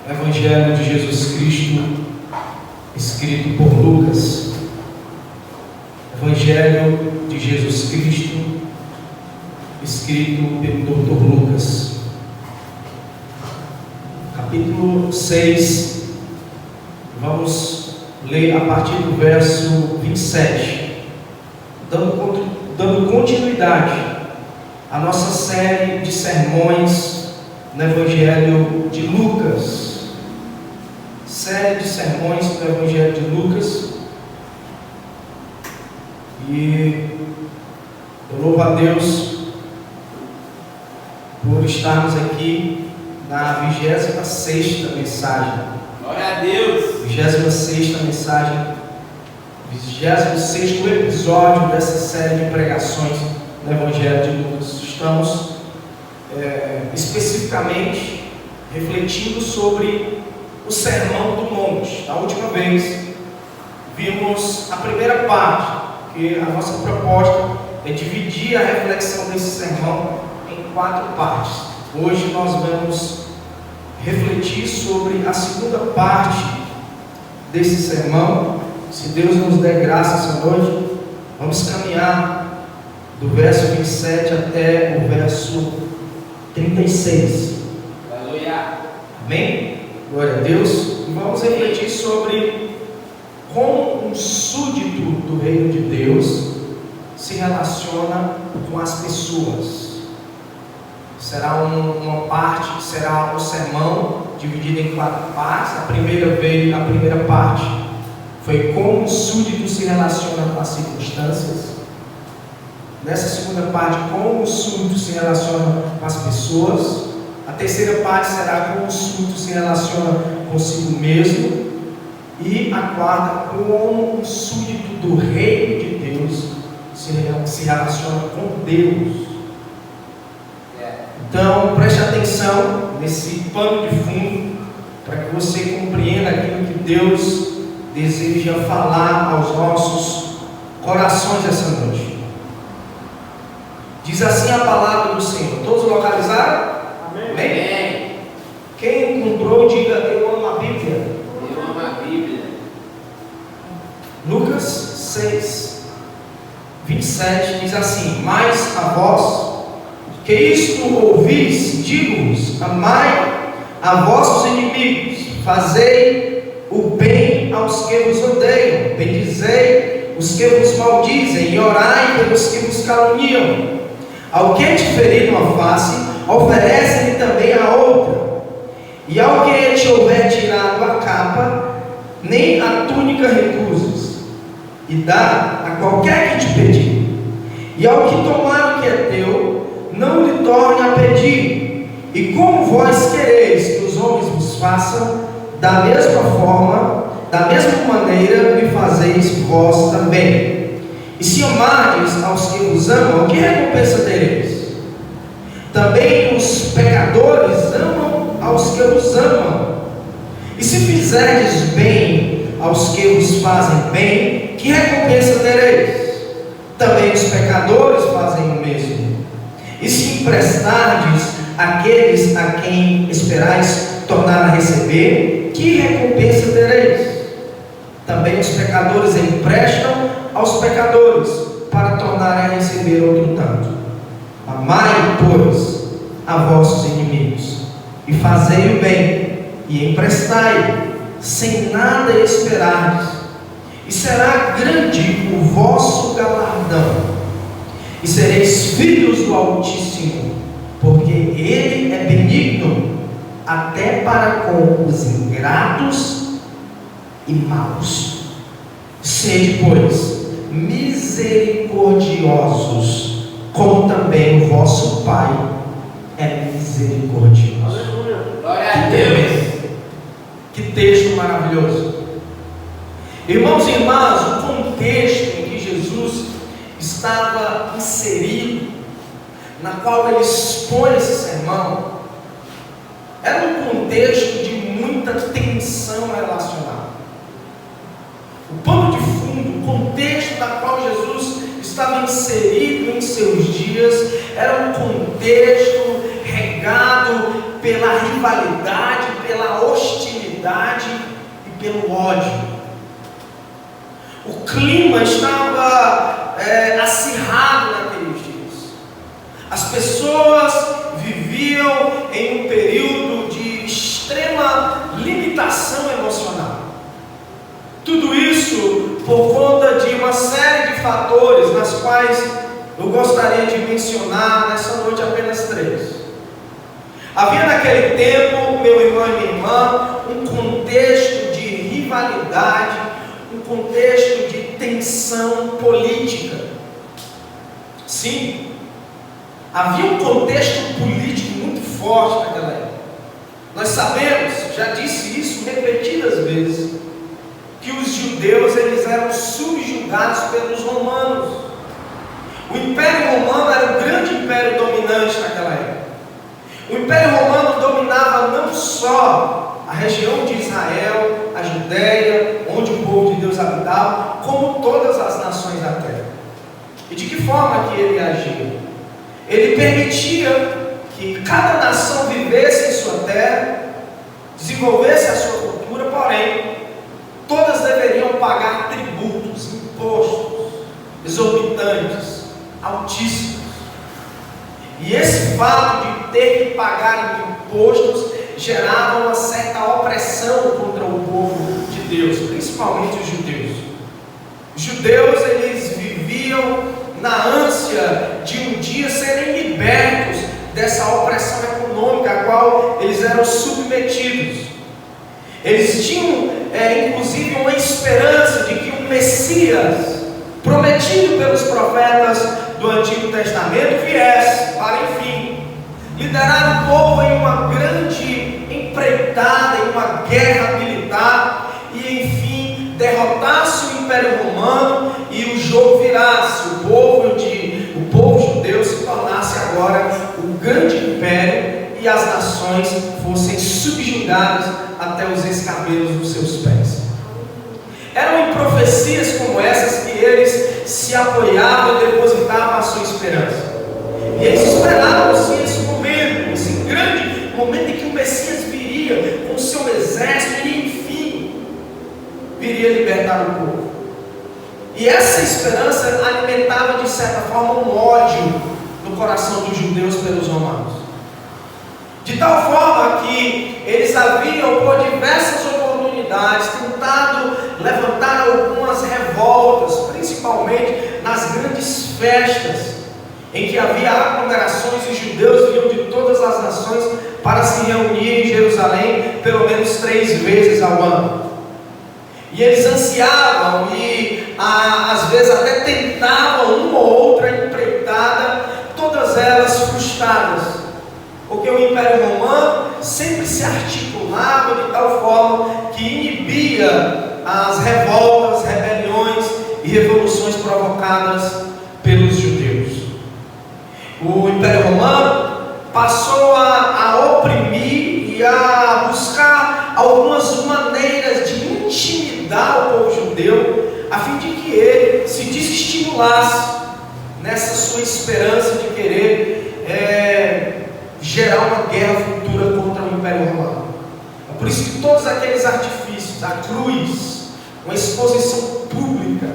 Evangelho de Jesus Cristo, escrito por Lucas. Evangelho de Jesus Cristo, escrito pelo Dr. Lucas. Capítulo 6, vamos ler a partir do verso 27, dando continuidade à nossa série de sermões no Evangelho de Lucas. Série de sermões do Evangelho de Lucas. E eu louvo a Deus por estarmos aqui na 26ª mensagem. Glória a Deus! 26ª mensagem, 26º episódio dessa série de pregações no Evangelho de Lucas. Estamos especificamente refletindo sobre o Sermão do Monte. Da última vez vimos a primeira parte, que a nossa proposta é dividir a reflexão desse sermão em 4 partes. Hoje nós vamos refletir sobre a segunda parte desse sermão. Se Deus nos der graça essa noite, vamos caminhar do verso 27 até o verso 36. Aleluia! Amém? Glória a Deus. E vamos refletir sobre como um súdito do reino de Deus se relaciona com as pessoas. Será uma parte, será um sermão dividido em 4 partes. A primeira parte foi como um súdito se relaciona com as circunstâncias. Nessa segunda parte, como o súdito se relaciona com as pessoas. A terceira parte será como o súdito se relaciona consigo mesmo. E a quarta, como o súdito do reino de Deus se relaciona com Deus. Então, preste atenção nesse pano de fundo, para que você compreenda aquilo que Deus deseja falar aos nossos corações essa noite. Diz assim a palavra do Senhor. Todos localizaram? Amém. Amém? Quem encontrou, diga: eu amo a Bíblia. Eu amo a Bíblia. Lucas 6, 27 diz assim: mas a vós que isto ouvis, digo-vos, amai a vossos inimigos, fazei o bem aos que vos odeiam, bendizei os que vos maldizem, e orai pelos que vos caluniam. Ao que te ferir uma face, oferece-lhe também a outra. E ao que te houver tirado a capa, nem a túnica recuses, e dá a qualquer que te pedir. E ao que tomar o que é teu, não lhe torne a pedir. E como vós quereis que os homens vos façam, da mesma forma, da mesma maneira, me fazeis vós também. E se amardes aos que vos amam, que recompensa tereis? Também os pecadores amam aos que os amam. E se fizerdes bem aos que vos fazem bem, que recompensa tereis? Também os pecadores fazem o mesmo. E se emprestardes àqueles a quem esperais tornar a receber, que recompensa tereis? Também os pecadores emprestam aos pecadores, para tornarem a receber outro tanto. Amai, pois, a vossos inimigos, e fazei o bem, e emprestai, sem nada esperardes, e será grande o vosso galardão, e sereis filhos do Altíssimo, porque Ele é benigno até para com os ingratos e maus. Sede, pois, misericordiosos, como também o vosso Pai é misericordioso. Glória a Deus! Que texto maravilhoso! Irmãos e irmãs, o contexto em que Jesus estava inserido, na qual ele expõe esse sermão, era um contexto de muita tensão relacional. O pano de fundo, o contexto da qual Jesus estava inserido em seus dias, era um contexto regado pela rivalidade, pela hostilidade e pelo ódio. O clima estava acirrado naqueles dias. As pessoas viviam em um período de extrema limitação emocional. Tudo isso por conta de uma série de fatores, nas quais eu gostaria de mencionar nessa noite apenas 3. Havia naquele tempo, meu irmão e minha irmã, um contexto de rivalidade, um contexto de tensão política. Sim, havia um contexto político muito forte naquela época. Nós sabemos, já disse isso repetidas vezes, que os judeus eles eram subjugados pelos romanos. O Império Romano era o grande império dominante naquela época. O Império Romano dominava não só a região de Israel, a Judéia, onde o povo de Deus habitava, como todas as nações da terra. E de que forma que ele agia? Ele permitia que cada nação vivesse em sua terra, desenvolvesse a sua cultura, porém, todas deveriam pagar tributos, impostos, exorbitantes, altíssimos. E esse fato de ter que pagar impostos gerava uma certa opressão contra o povo de Deus, principalmente os judeus. Os judeus, eles viviam na ânsia de um dia serem libertos dessa opressão econômica a qual eles eram submetidos. Eles tinham, inclusive, uma esperança de que o Messias, prometido pelos profetas do Antigo Testamento, viesse para, enfim, liderar o povo em uma grande empreitada, em uma guerra militar, e, enfim, derrotasse o Império Romano e o jogo virasse. O povo judeu se tornasse agora o grande império e as nações fossem subjugadas até os escabelos dos seus pés. Eram em profecias como essas que eles se apoiavam e depositavam a sua esperança. E eles esperavam esse momento, esse grande momento em que o Messias viria com o seu exército e, enfim, viria libertar o povo. E essa esperança alimentava, de certa forma, um ódio no coração dos judeus pelos romanos. De tal forma que eles haviam, por diversas oportunidades, tentado levantar algumas revoltas, principalmente nas grandes festas, em que havia aglomerações e judeus vinham de todas as nações para se reunir em Jerusalém pelo menos 3 vezes ao ano. E eles ansiavam e às vezes até tentavam uma ou outra empreitada, todas elas frustradas, porque o Império Romano sempre se articulava de tal forma que inibia as revoltas, rebeliões e revoluções provocadas pelos judeus. O Império Romano passou a oprimir e a buscar algumas maneiras de intimidar o povo judeu, a fim de que ele se desestimulasse nessa sua esperança de querer gerar uma guerra futura contra o Império Romano. É por isso que todos aqueles artifícios, a cruz, uma exposição pública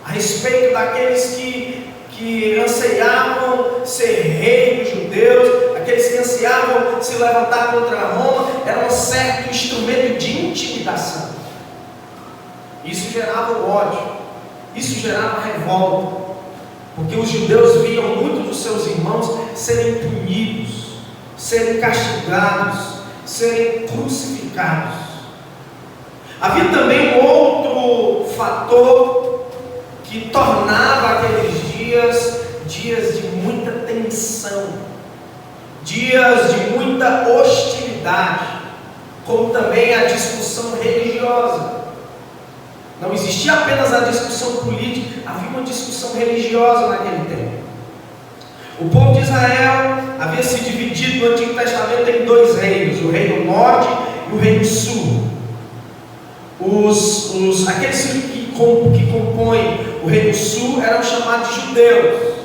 a respeito daqueles que anseiavam ser rei dos judeus, aqueles que ansiavam se levantar contra Roma, era um certo instrumento de intimidação. Isso gerava ódio, isso gerava revolta, porque os judeus viam muitos dos seus irmãos serem punidos, serem castigados, serem crucificados. Havia também um outro fator que tornava aqueles dias de muita tensão, dias de muita hostilidade, como também a discussão religiosa. Não existia apenas a discussão política, havia uma discussão religiosa naquele tempo. O povo de Israel havia se dividido no Antigo Testamento em 2 reinos, o reino norte e o reino sul. Aqueles que compõem o reino sul eram chamados de judeus.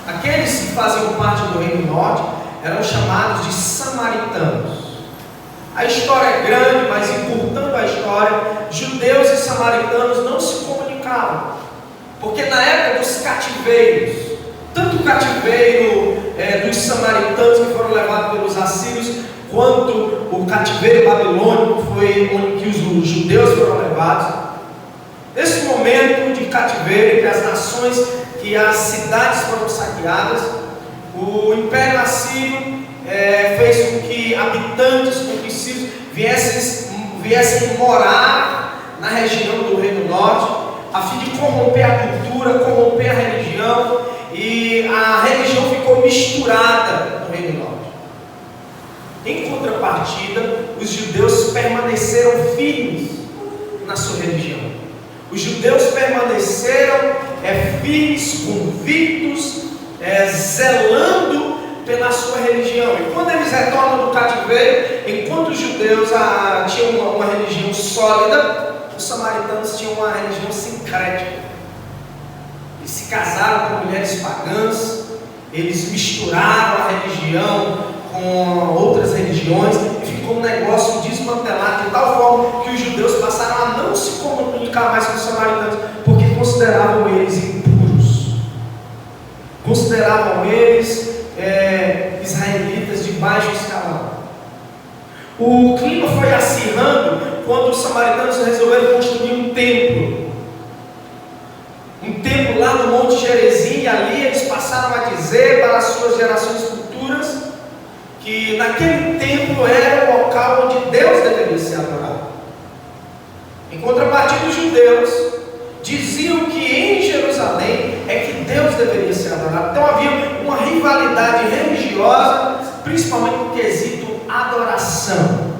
Aqueles que faziam parte do reino norte eram chamados de samaritanos. A história é grande, mas encurtando a história, judeus e samaritanos não se comunicavam, porque na época dos cativeiros, tanto o cativeiro dos samaritanos que foram levados pelos assírios, quanto o cativeiro babilônico, foi onde que os judeus foram levados. Nesse momento de cativeiro, entre as nações, que as cidades foram saqueadas, o Império Assírio fez com que habitantes conhecidos viessem morar na região do Reino Norte, a fim de corromper a cultura, corromper a religião, e a religião ficou misturada no Reino Norte. Em contrapartida, os judeus permaneceram firmes na sua religião. Os judeus permaneceram firmes, convictos, zelando pela sua religião. E quando eles retornam do cativeiro, enquanto os judeus tinham uma religião sólida, os samaritanos tinham uma religião sincrética. Eles se casaram com mulheres pagãs, eles misturaram a religião com outras religiões, e ficou um negócio desmantelado de tal forma que os judeus passaram a não se comunicar mais com os samaritanos, porque consideravam eles impuros, consideravam eles israelitas de baixo escalão. O clima foi acirrando quando os samaritanos resolveram construir um templo lá no Monte Gerizim, e ali eles passaram a dizer para as suas gerações futuras que naquele templo era o local onde Deus deveria ser adorado. Em contrapartida, os judeus diziam que em Jerusalém é que Deus deveria ser adorado. Então havia uma rivalidade religiosa, principalmente no quesito adoração.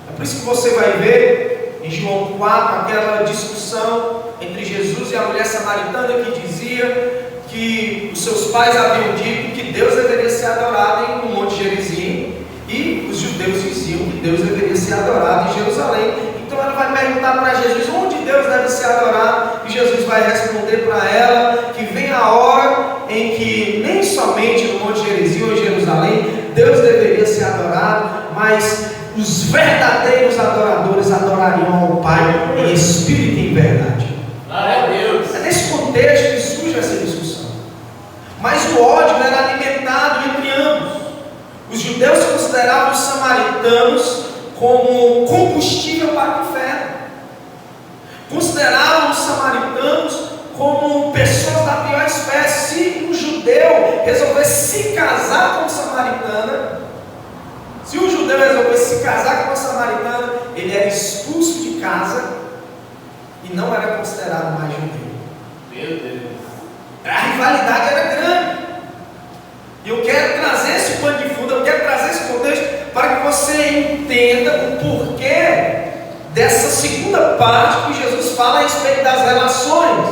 É por isso que você vai ver em João 4 aquela discussão entre Jesus e a mulher samaritana, que dizia que os seus pais haviam dito que Deus deveria ser adorado no Monte Gerizim, e os judeus diziam que Deus deveria ser adorado em Jerusalém. Então ela vai perguntar para Jesus onde Deus deve ser adorado, e Jesus vai responder para ela que vem a hora em que nem somente no Monte Gerizim ou em Jerusalém Deus deveria ser adorado, mas os verdadeiros adoradores adorariam ao Pai em espírito e em verdade. Glória a Deus. É nesse contexto que surge essa discussão. Mas o ódio era alimentado entre ambos. Os judeus consideravam os samaritanos como combustível para o inferno. Consideravam os samaritanos como pessoas da pior espécie. Se um judeu resolvesse se casar com uma samaritana, se um judeu resolvesse se casar com uma samaritana, ele era expulso de casa e não era considerado mais judeu. Meu Deus. A rivalidade era grande. E eu quero trazer esse pano de fundo, eu quero trazer esse contexto para que você entenda o porquê dessa segunda parte que Jesus fala a respeito das relações.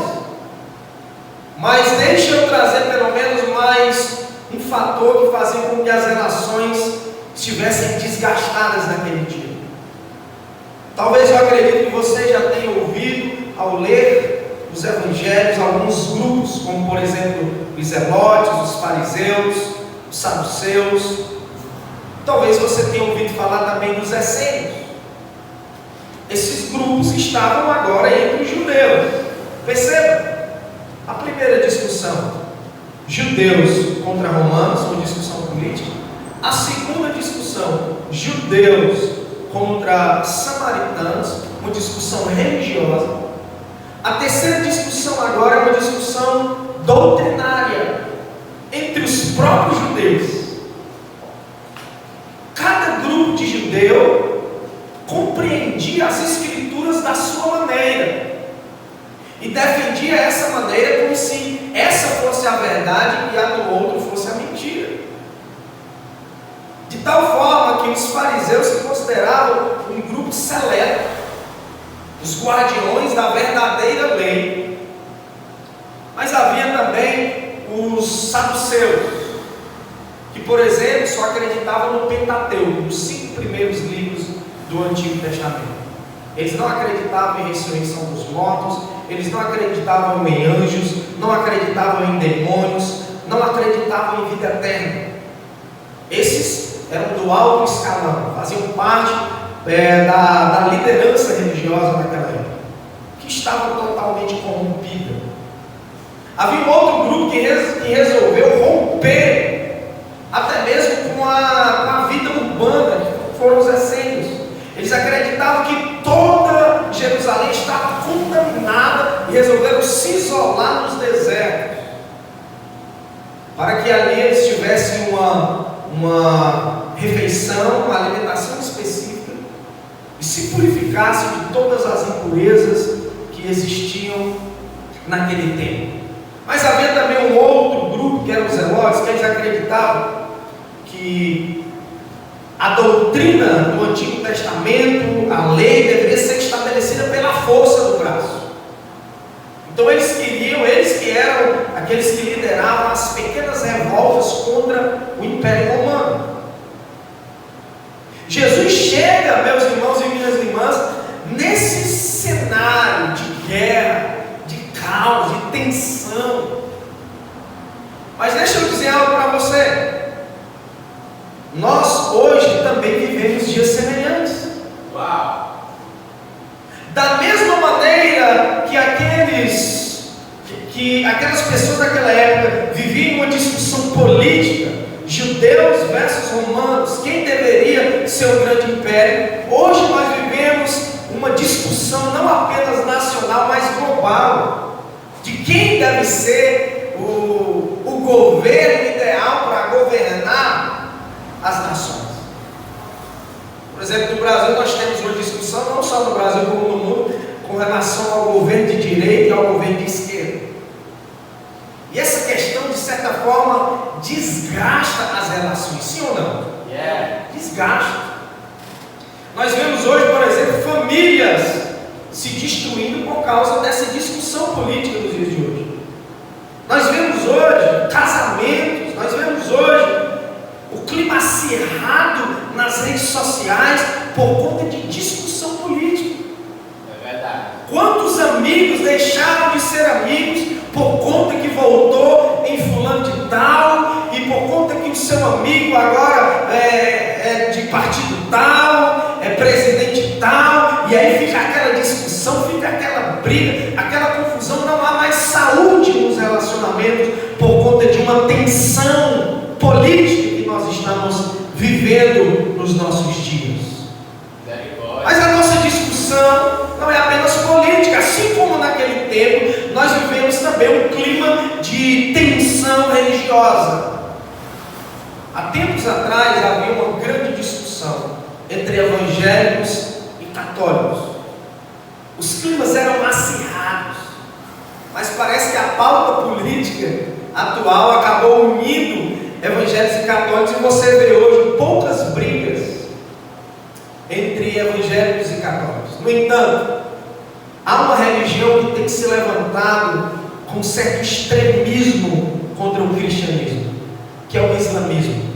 Mas deixa eu trazer pelo menos mais um fator que fazia com que as relações estivessem desgastadas naquele dia. Talvez eu acredito que você já tenha ouvido, ao ler os evangelhos, alguns grupos, como por exemplo os zelotes, os fariseus, os saduceus. Talvez você tenha ouvido falar também dos essênios. Esses grupos estavam agora entre os judeus. Perceba, a primeira discussão, judeus contra romanos, uma discussão política. A segunda discussão, judeus contra samaritanos, uma discussão religiosa. A terceira discussão agora é uma discussão doutrinária entre os próprios judeus. Cada grupo de judeu compreendia as escrituras da sua maneira e defendia essa maneira como se essa fosse a verdade e a do outro fosse a mentira. De tal forma que os fariseus se consideravam um grupo seleto, os guardiões da verdadeira lei. Mas havia também os saduceus, que por exemplo só acreditavam no Pentateuco, os 5 primeiros livros do Antigo Testamento. Eles não acreditavam em ressurreição dos mortos, eles não acreditavam em anjos, não acreditavam em demônios, não acreditavam em vida eterna. Esses eram do alto escalão, faziam parte da liderança religiosa daquela época, que estava totalmente corrompida. Havia um outro grupo que resolveu romper até mesmo com a vida urbana, que foram os essênios. Eles acreditavam que toda Jerusalém estava contaminada e resolveram se isolar nos desertos, para que ali eles tivessem uma refeição, uma alimentação específica e se purificassem de todas as impurezas que existiam naquele tempo. Mas havia também um outro grupo, que eram os zelotes, que eles acreditavam que a doutrina do Antigo Testamento, a lei, deveria ser estabelecida pela força do braço. Então eles que eram aqueles que lideravam as pequenas revoltas contra o Império Romano. Jesus chega, meus irmãos e minhas irmãs, nesse cenário de guerra, de caos, de tensão. Mas deixa eu dizer algo para você. Nós hoje também vivemos dias semelhantes. Uau! Da mesma maneira que aquelas pessoas daquela época viviam uma discussão política, judeus versus romanos, quem deveria ser o grande império, hoje nós vivemos uma discussão não apenas nacional, mas global, de quem deve ser o governo ideal para governar as nações. Por exemplo, no Brasil nós temos uma discussão, não só no Brasil como no mundo, com relação ao governo de direita e ao governo de esquerda. E essa questão, de certa forma, desgasta as relações, sim ou não? Desgasta. Nós vemos hoje, por exemplo, famílias se destruindo por causa dessa discussão política dos dias de hoje. Nós vemos hoje casamentos, nós vemos hoje o clima acirrado nas redes sociais por conta de discussão política. É verdade. Quantos amigos deixaram de ser amigos por conta que votou em fulano de tal, e por conta que o seu amigo agora é de partido tal, é presidente tal, e aí fica aquela discussão, fica aquela briga, aquela confusão, não há mais saúde nos relacionamentos por conta de uma tensão política que nós estamos vivendo nos nossos dias. Mas a nossa discussão não é apenas política, assim como naquele tempo nós vivemos também um clima de tensão religiosa. Há tempos atrás havia uma grande discussão entre evangélicos e católicos. Os climas eram acirrados, mas parece que a pauta política atual acabou unindo evangélicos e católicos, e você vê hoje poucas brigas entre evangélicos e católicos. No entanto, há uma religião que tem se levantado com certo extremismo contra o cristianismo, que é o islamismo.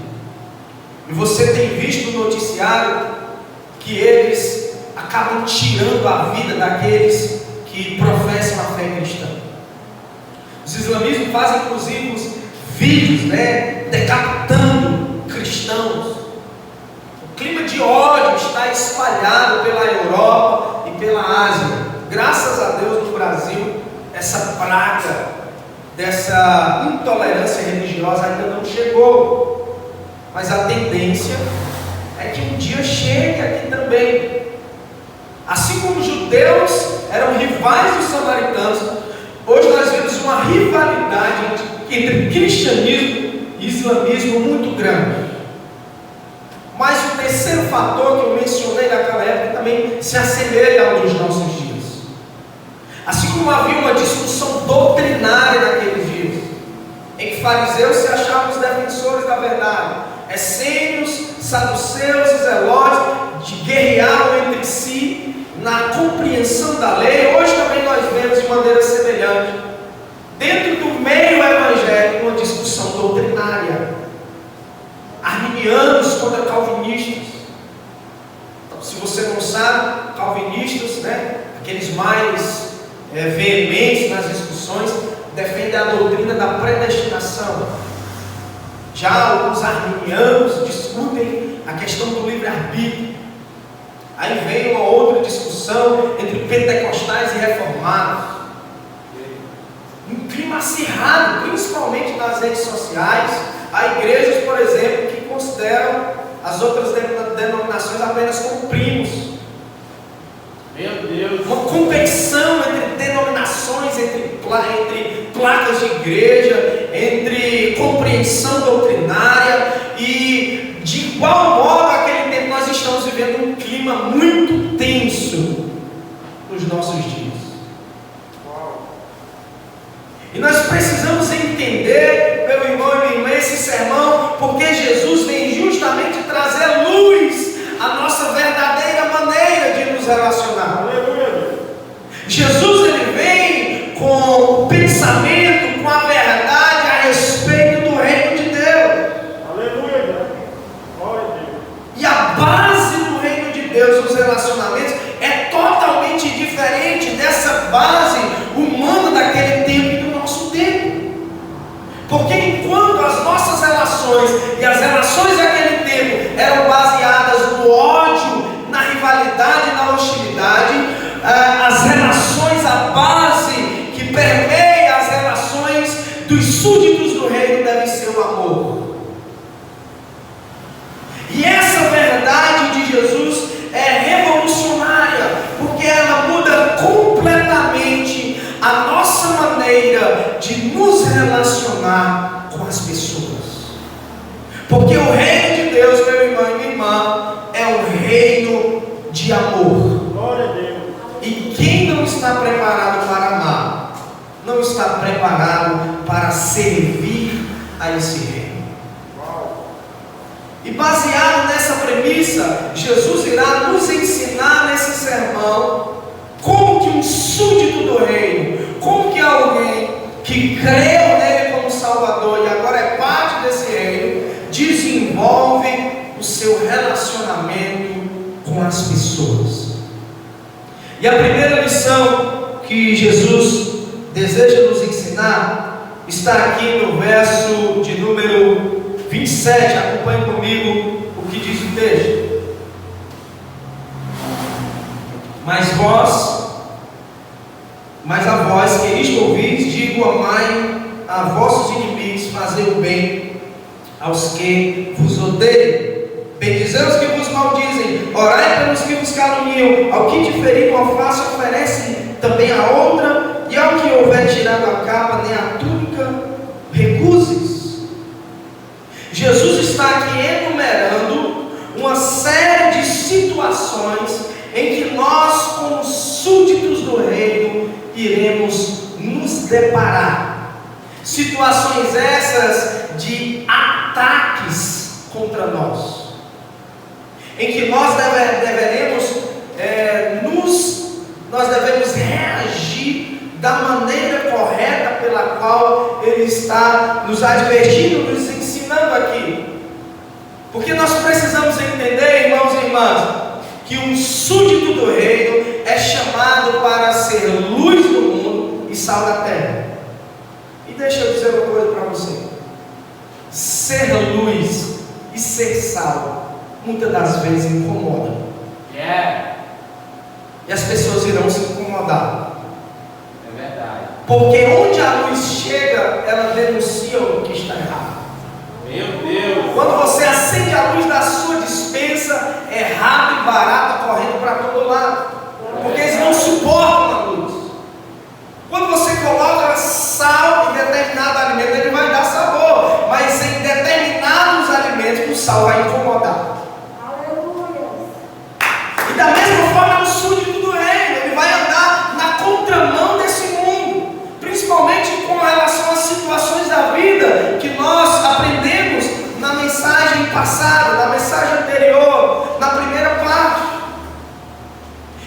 E você tem visto no noticiário que eles acabam tirando a vida daqueles que professam a fé cristã. Os islamistas fazem inclusive vídeos, decapitando cristãos. O clima de ódio está espalhado pela Europa e pela Ásia. Graças a Deus, no Brasil, essa praga dessa intolerância religiosa ainda não chegou. Mas a tendência é que um dia chegue aqui também. Assim como os judeus eram rivais dos samaritanos, hoje nós vemos uma rivalidade entre cristianismo e islamismo muito grande. Mas o terceiro fator que eu mencionei naquela época também se assemelha ao dos nossos dias. Assim como havia uma discussão doutrinária naqueles dias, em que fariseus se achavam os defensores da verdade, essênios, saduceus e zelotes guerreavam entre si na compreensão da lei. Hoje também nós vemos de maneira semelhante, dentro do meio evangélico, uma discussão doutrinária. Arminianos contra calvinistas. Então, se você não sabe, calvinistas, aqueles mais veementes nas discussões, defendem a doutrina da predestinação. Já os arminianos discutem a questão do livre-arbítrio. Aí vem uma outra discussão entre pentecostais e reformados. Um clima acirrado, principalmente nas redes sociais. Há igrejas, por exemplo, que consideram as outras denominações apenas como primos. Meu Deus. Uma competição entre denominações, entre placas de igreja, entre compreensão doutrinária, e de igual modo, naquele tempo nós estamos vivendo um clima muito tenso nos nossos dias. E nós precisamos entender, meu irmão e minha irmã, esse sermão, porque Jesus vem justamente trazer luz à nossa verdadeira maneira de nos relacionar. Aleluia. Jesus, ele vem com o pensamento, com a verdade a respeito do reino de Deus. Aleluia. Glória a Deus. E a base do reino de Deus nos relacionamentos é totalmente diferente dessa base humana daquele tempo e do nosso tempo. Porque enquanto as nossas relações e as relações daquele tempo eram baseadas no ódio, na rivalidade, na hostilidade, as relações, a base que permeia as relações dos súditos do reino deve ser o amor. E essa verdade de Jesus é revolucionária, porque ela muda completamente a nossa maneira de nos relacionar com as pessoas. Porque o reino de Deus, meu irmão e minha irmã, é um reino de amor. Glória a Deus. E quem não está preparado para amar, não está preparado para servir a esse reino. E baseado nessa premissa, Jesus irá nos ensinar nesse sermão como que um súdito do reino, como que alguém que creu nele como Salvador e agora é parte desse reino, desenvolve o seu relacionamento com as pessoas. E a primeira lição que Jesus deseja nos ensinar está aqui no verso de número 27, acompanhe comigo o que diz o texto. Mas a vós que isto ouvis, digo: amai a vossos inimigos, fazei o bem aos que vos odeiam, bendizei os que vos maldizem, orai pelos que vos caluniam, ao que te ferir uma face oferece também a outra, e ao que houver tirado a capa nem a túnica recuses. Jesus está aqui enumerando uma série de situações em que nós, como súditos do reino, iremos nos deparar. Situações essas de ataques contra nós, em que nós devemos reagir da maneira correta pela qual Ele está nos advertindo, nos ensinando aqui. Porque nós precisamos entender, irmãos e irmãs, que um súdito do reino é chamado para ser luz do mundo e sal da terra. E deixa eu dizer uma coisa para você: ser luz e ser sal muitas das vezes incomoda. E as pessoas irão se incomodar. É verdade. Porque onde a luz chega, ela denuncia o que está errado. Meu Deus. Quando você acende a luz da sua despensa, é rato e barata correndo para todo lado, porque eles não suportam a luz. Quando você coloca sal em determinado alimento, ele vai dar sabor, mas em determinados alimentos o sal vai incomodar. E da mesma forma, o súdito do reino, ele vai andar na contramão desse mundo, principalmente com relação às situações da vida que nós aprendemos na mensagem passada, na mensagem anterior, na primeira parte.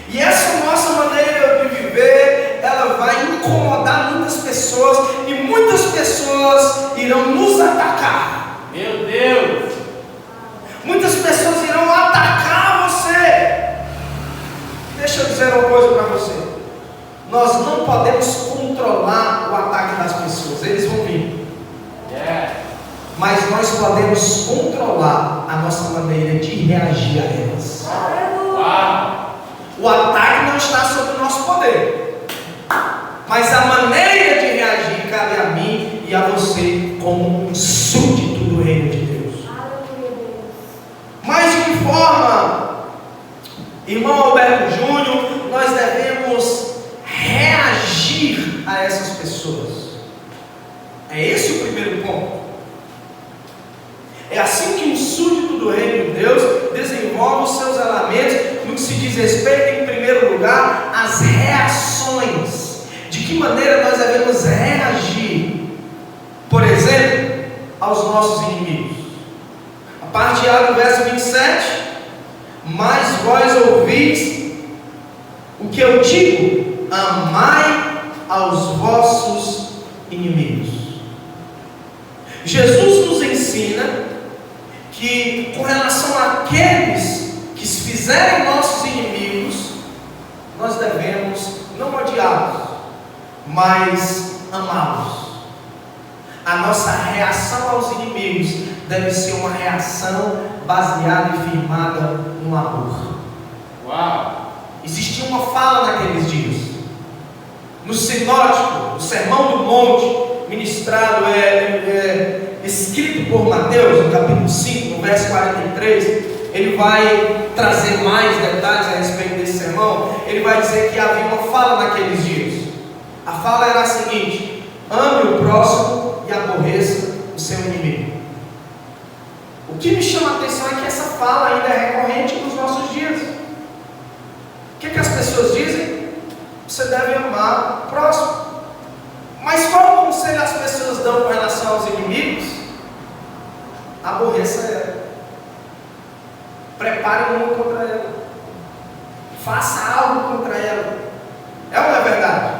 E essa nossa maneira de viver, ela vai incomodar muitas pessoas, e muitas pessoas irão nos atacar. Meu Deus. Muitas pessoas irão atacar você. Deixa eu dizer uma coisa para você: nós não podemos controlar o ataque das pessoas, eles vão vir. mas nós podemos controlar a nossa maneira de reagir a elas. O ataque não está sob o nosso poder, mas a maneira de reagir cabe a mim e a você como um súdito do reino de Deus. Mas de que forma, irmão Alberto Júnior, nós devemos reagir a essas pessoas? É esse o primeiro ponto. É assim que um súdito do reino de Deus desenvolve os seus elementos no que se diz respeito, em primeiro lugar, às reações. De que maneira nós devemos reagir, por exemplo, aos nossos inimigos? A parte A do verso 27: mas vós ouvis o que eu digo, amai aos vossos inimigos. Jesus nos ensina que, com relação àqueles que se fizerem nossos inimigos, nós devemos não odiá-los, mas amá-los. A nossa reação aos inimigos deve ser uma reação baseada e firmada no amor. Existia uma fala naqueles dias, no sinótico, no Sermão do Monte, ministrado, escrito por Mateus, no capítulo 5, no verso 43, ele vai trazer mais detalhes a respeito desse sermão. Ele vai dizer que havia uma fala naqueles dias. A fala era a seguinte: ame o próximo e aborreça o seu inimigo. O que me chama a atenção é que essa fala ainda é recorrente nos nossos dias. O que as pessoas dizem? Você deve amar o próximo. Mas qual o conselho as pessoas dão com relação aos inimigos? Aborreça ela. Prepare um contra ela. Faça algo contra ela. É ou não é verdade?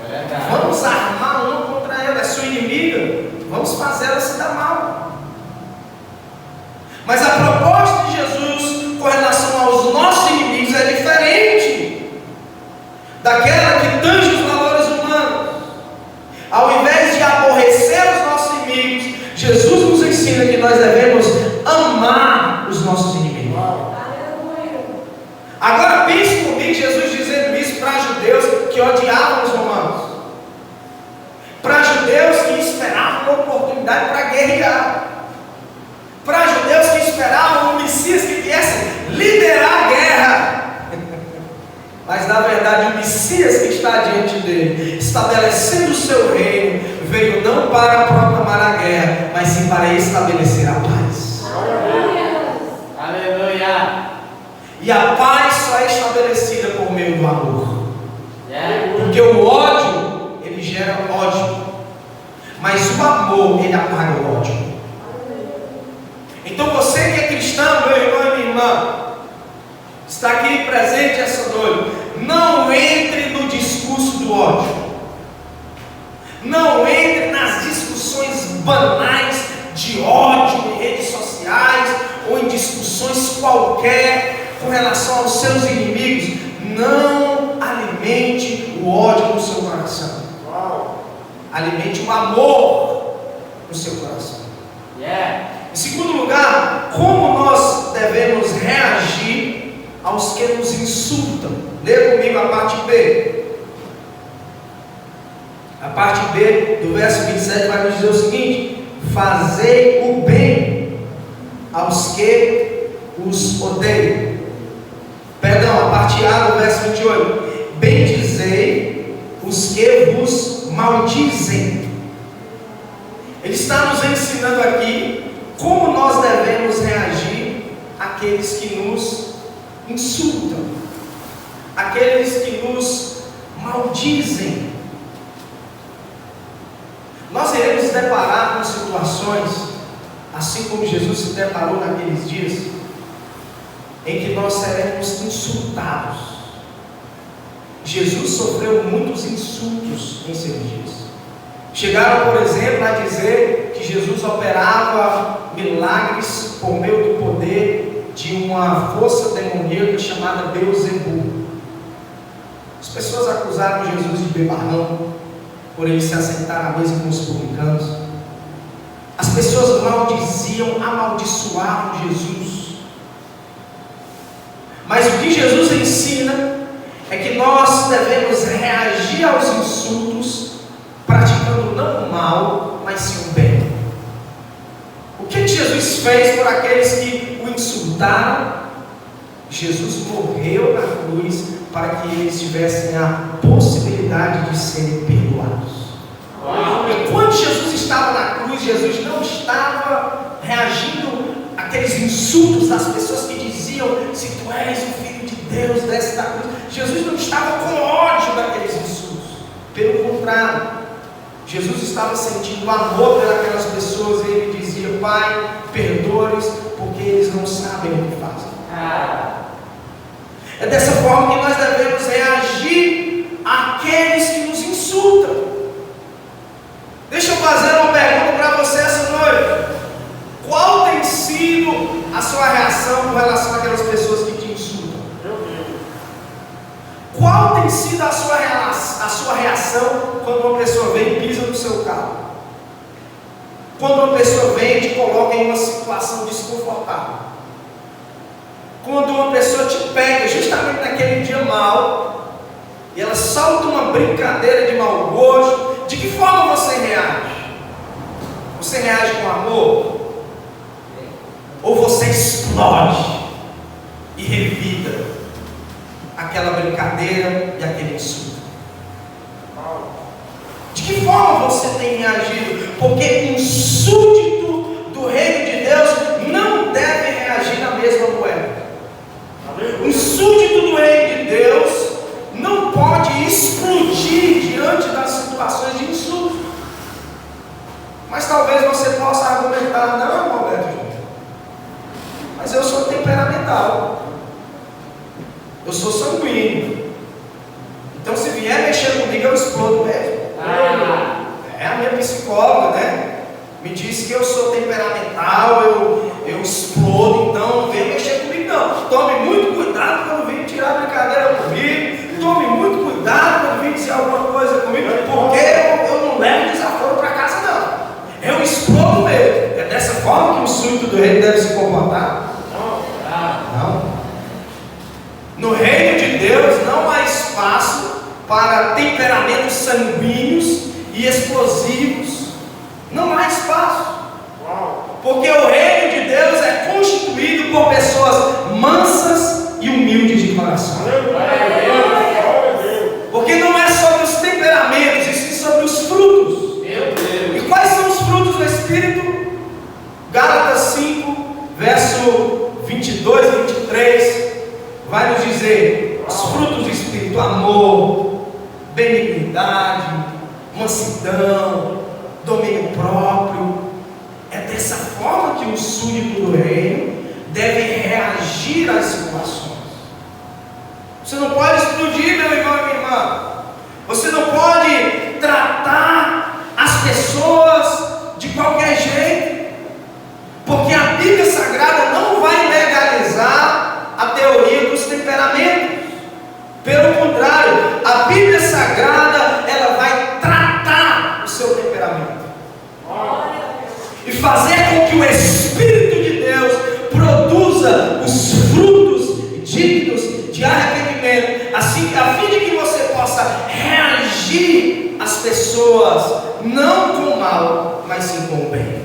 É verdade. Vamos armar um contra ela. É sua inimiga. Vamos fazer ela se dar mal. Mas a proposta de Jesus com relação aos nossos inimigos é diferente daquela que tange os valores humanos. Ao invés de aborrecer os nossos inimigos, Jesus nos ensina que nós devemos amar os nossos inimigos. Agora pense comigo, Jesus dizendo isso para judeus que odiavam os romanos, para judeus que esperavam uma oportunidade para guerrear, para judeus que esperavam um Messias que viesse liderar a guerra. Mas na verdade o Messias que está diante dele, estabelecendo o seu reino, veio não para proclamar a guerra, mas sim para estabelecer a paz. Aleluia. E a paz só é estabelecida por meio do amor. Porque o ódio, ele gera ódio, mas o amor, ele apaga o ódio. Então você que é cristão, meu irmão e minha irmã, está aqui presente essa noite, não entre no discurso do ódio. Não entre nas discussões banais de ódio em redes sociais ou em discussões qualquer com relação aos seus inimigos. Não alimente o ódio no seu coração. Alimente o amor no seu coração. Em segundo lugar, como nós devemos reagir aos que nos insultam? Leia comigo a parte B. A parte B do verso 27 vai nos dizer o seguinte: fazei o bem aos que os odeiam. Perdão, a parte A do verso 28: bendizei os que vos maldizem. Ele está nos ensinando aqui como nós devemos reagir àqueles que nos insultam, aqueles que nos maldizem. Nós iremos nos deparar com situações, assim como Jesus se deparou naqueles dias, em que nós seremos insultados. Jesus sofreu muitos insultos em seus dias. Chegaram, por exemplo, a dizer que Jesus operava milagres por meio do poder de uma força demoníaca chamada Beelzebul. As pessoas acusaram Jesus de bebarrão, por ele se assentar à mesa com os publicanos. As pessoas maldiziam, amaldiçoavam Jesus. Mas o que Jesus ensina é que nós devemos reagir aos insultos praticando não o mal, mas sim o bem. O que Jesus fez por aqueles que o insultaram? Jesus morreu na cruz para que eles tivessem a possibilidade de serem perdoados. E quando Jesus estava na cruz, Jesus não estava reagindo àqueles insultos das pessoas que diziam: se tu és o Filho de Deus, desce da cruz. Jesus não estava com ódio daqueles insultos. Pelo contrário, Jesus estava sentindo o amor pelas pessoas. E ele dizia: Pai, perdoe-os, porque eles não sabem o que fazem. É dessa forma que nós devemos reagir àqueles que nos insultam. Deixa eu fazer uma pergunta para você essa noite. Qual tem sido a sua reação com relação àquelas pessoas que te insultam? Qual tem sido a sua reação quando uma pessoa vem e pisa no seu carro? Quando uma pessoa vem e te coloca em uma situação desconfortável? Quando uma pessoa te pega justamente naquele dia mal e ela solta uma brincadeira de mau gosto, de que forma você reage? Você reage com amor? Ou você explode e revida aquela brincadeira e aquele insulto? De que forma você tem reagido? Porque um súdito do reino de Deus não deve reagir na mesma moeda. Um súdito do reino de Deus não pode explodir diante das situações de insulto. Mas talvez você possa argumentar: não, Roberto, mas eu sou temperamental, eu sou sanguíneo, então se vier mexer comigo eu explodo mesmo. A minha psicóloga, me disse que eu sou temperamental, eu explodo, então não venha mexer comigo não. Tome muito cuidado quando vir tirar brincadeira comigo, tome muito cuidado quando vir dizer alguma coisa comigo, porque eu não levo desaforo para casa não, eu explodo mesmo. É dessa forma que o súdito do reino deve se comportar? Não. No reino de Deus não há espaço para temperamentos sanguíneos e explosivos. Não há espaço. Porque o reino de Deus é constituído por pessoas mansas e humildes de coração. Porque não é sobre os temperamentos, e sim sobre os frutos. E quais são os frutos do Espírito? Gálatas 5, verso 22 e 23 vai nos dizer os frutos do Espírito: amor, benignidade, mansidão, domínio próprio. É dessa forma que o súdito do reino deve reagir às situações. Você não pode explodir, meu irmão e minha irmã. Você não pode tratar as pessoas de qualquer jeito, porque a Bíblia Sagrada não vai legalizar a teoria dos temperamentos. Pelo contrário, a Bíblia Sagrada ela vai tratar o seu temperamento e fazer com que o Espírito de Deus produza os frutos dignos de arrependimento, assim, a fim de que você possa reagir às pessoas não com o mal, mas sim com o bem.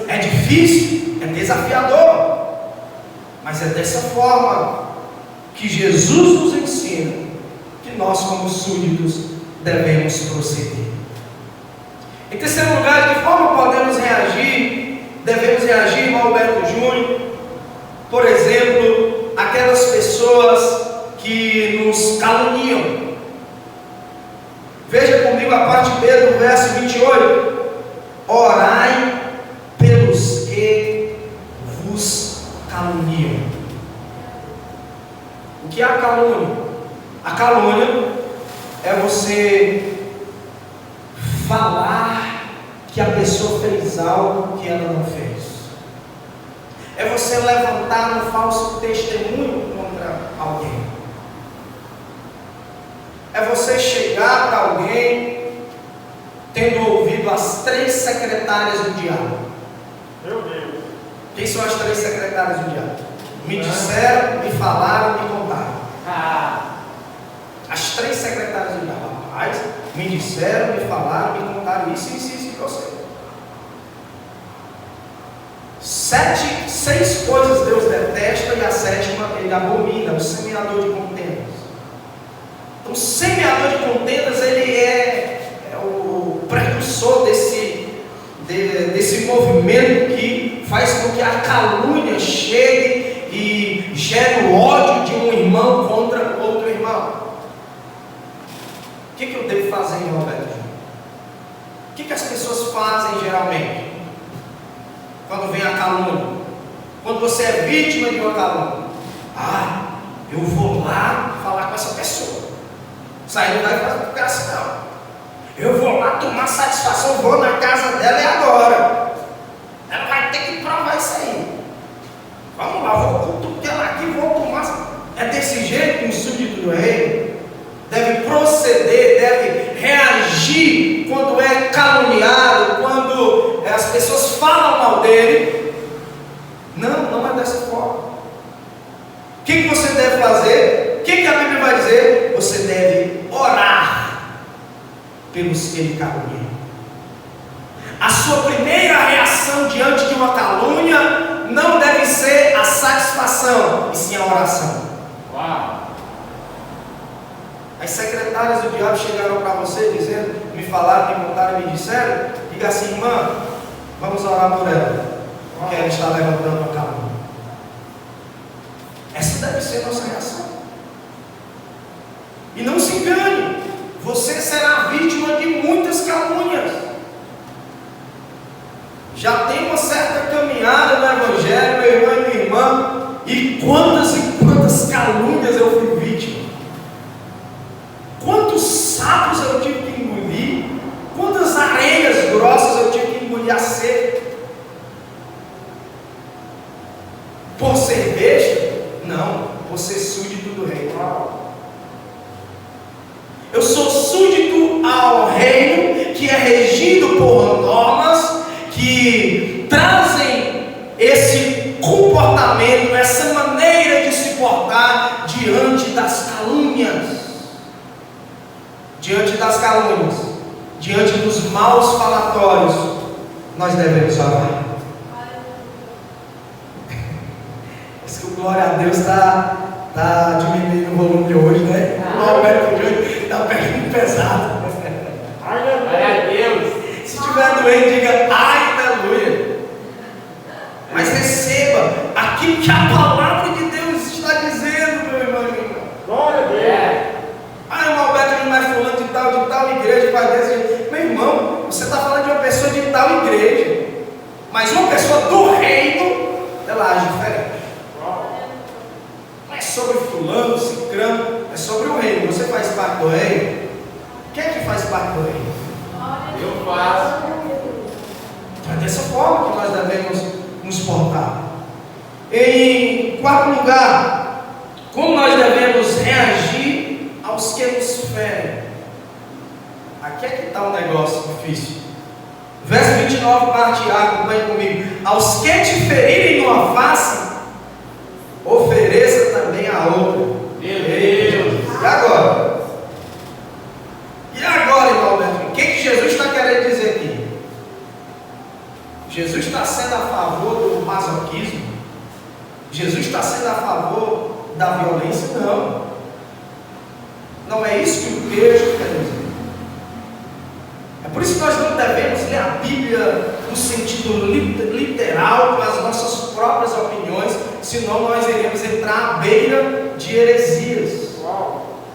É difícil, é desafiador, mas é dessa forma que Jesus nos ensina que nós, como súditos, devemos proceder. Em terceiro lugar, de que forma podemos reagir? Devemos reagir, irmão Alberto Júnior, por exemplo, aquelas pessoas que nos caluniam. Veja comigo a parte B do verso 28. Orai pelos que vos caluniam. O que é a calúnia? A calúnia é você falar que a pessoa fez algo que ela não fez. É você levantar um falso testemunho contra alguém. É você chegar para alguém, tendo ouvido as as 3 secretárias do diabo. Meu Deus. Quem são as 3 secretárias do diabo? Me disseram, me falaram, me contaram. As 3 secretárias do diabo. Rapaz, me disseram, me falaram, me contaram isso que eu sei. 6 coisas Deus detesta e a 7ª ele abomina, o semeador de contendas. Então, o semeador de contendas, ele é o precursor desse movimento que faz com que a calúnia chegue e gere o ódio de um irmão contra outro irmão. O que eu devo fazer, irmão Roberto? O que as pessoas fazem geralmente quando vem a calúnia? Quando você é vítima de uma calúnia, eu vou lá falar com essa pessoa. Sair não vai fazer assim, não. Eu vou lá tomar satisfação, vou na casa dela e agora. Ela vai ter que provar isso aí. Vamos lá, vou cutucar aqui, vou tomar. É desse jeito que um súdito do rei deve proceder, deve reagir quando é caluniado, quando as pessoas falam mal dele. Não é dessa forma. O que você deve fazer? O que a Bíblia vai dizer? Você deve orar pelos que ele calunia. A sua primeira reação diante de uma calúnia não deve ser a satisfação, e sim a oração. Uau. As secretárias do diabo chegaram para você dizendo, me falaram, me contaram, me disseram, diga assim, irmã, vamos orar por ela, porque ela está levantando a calúnia. Essa deve ser a nossa reação. E não se engane, você será vítima de muitas calúnias. Já tem uma certa caminhada no Evangelho, meu irmão e minha irmã, e quantas calúnias eu fui vítima. Quantos sapos eu tive que engolir, quantas areias grossas eu tive que engolir a seco. Por cerveja? Não, por ser súdito do rei. Eu sou súdito ao reino que é regido por normas que trazem esse comportamento, essa maneira de se portar diante das calúnias. Diante das calúnias, diante dos maus falatórios, nós devemos orar. Esse que o glória a Deus está diminuindo o volume de hoje, né? O Alberto de hoje está pegando pesado. Glória a Deus. Se estiver doente, diga ai, aleluia. Mas receba aquilo que a palavra de Deus está dizendo, meu irmão e minha irmã. Glória a Deus. O Alberto não é fulano de tal igreja, faz desse jeito. Meu irmão, você está falando de uma pessoa de tal igreja, mas uma pessoa do reino, ela age diferente. Não é sobre fulano, cicrano, é sobre o reino. Você faz parte do reino? Quem é que faz parte do reino? Eu faço. Então é dessa forma que nós devemos nos portar. Em quarto lugar, como nós devemos reagir aos que nos ferem. Aqui é que está um negócio difícil. Verso 29, parte A, acompanhe comigo. Aos que te ferirem numa face, ofereça também a outra. Meu Deus. E agora? Irmão Alberto? O que Jesus está querendo dizer aqui? Jesus está sendo a favor do masoquismo? Jesus está sendo a favor da violência? Não. Não é isso que o texto quer dizer. É por isso que nós não devemos ler a Bíblia no sentido literal, com as nossas próprias opiniões, senão nós iremos entrar à beira de heresias.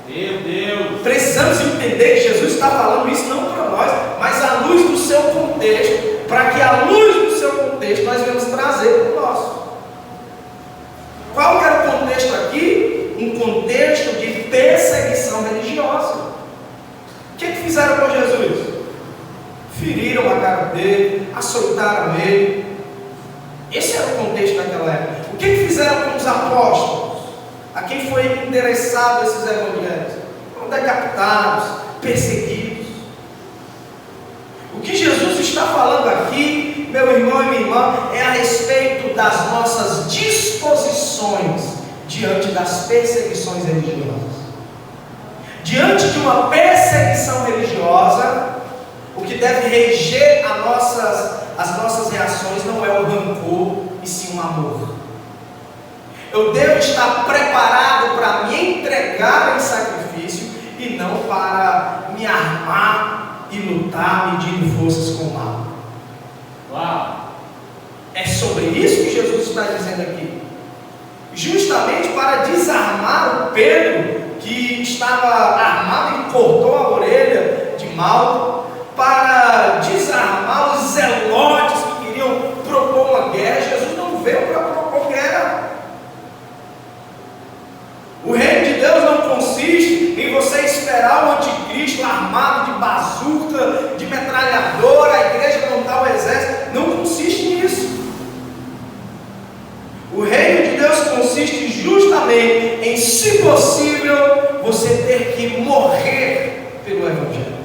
Meu Deus. Precisamos entender que Jesus está falando isso não para nós, mas à luz do seu contexto, para que à luz do seu contexto nós venhamos trazer para o nosso. Qual era o contexto aqui? Um contexto de perseguição religiosa. O que fizeram com Jesus? Feriram a cara dele, açoitaram ele. Esse era o contexto daquela época. O que fizeram com os apóstolos? A quem foi interessado esses evangelhos? Foram decapitados, perseguidos. O que Jesus está falando aqui, meu irmão e minha irmã, é a respeito das nossas disposições diante das perseguições religiosas. Diante de uma perseguição religiosa, o que deve reger as nossas reações não é o rancor, e sim o amor. Eu devo estar preparado para me entregar em sacrifício e não para me armar e lutar medindo forças com o mal. Uau! É sobre isso que Jesus está dizendo aqui. Justamente para desarmar o Pedro, que estava armado e cortou a orelha de Malco, para desarmar os zelotes que queriam propor uma guerra. Jesus não veio para propor guerra. O reino de Deus não consiste em você esperar o anticristo armado de bazuca, de metralhadora, a igreja montar o exército. Não consiste nisso. O reino de Deus consiste justamente em, se possível, você ter que morrer pelo Evangelho.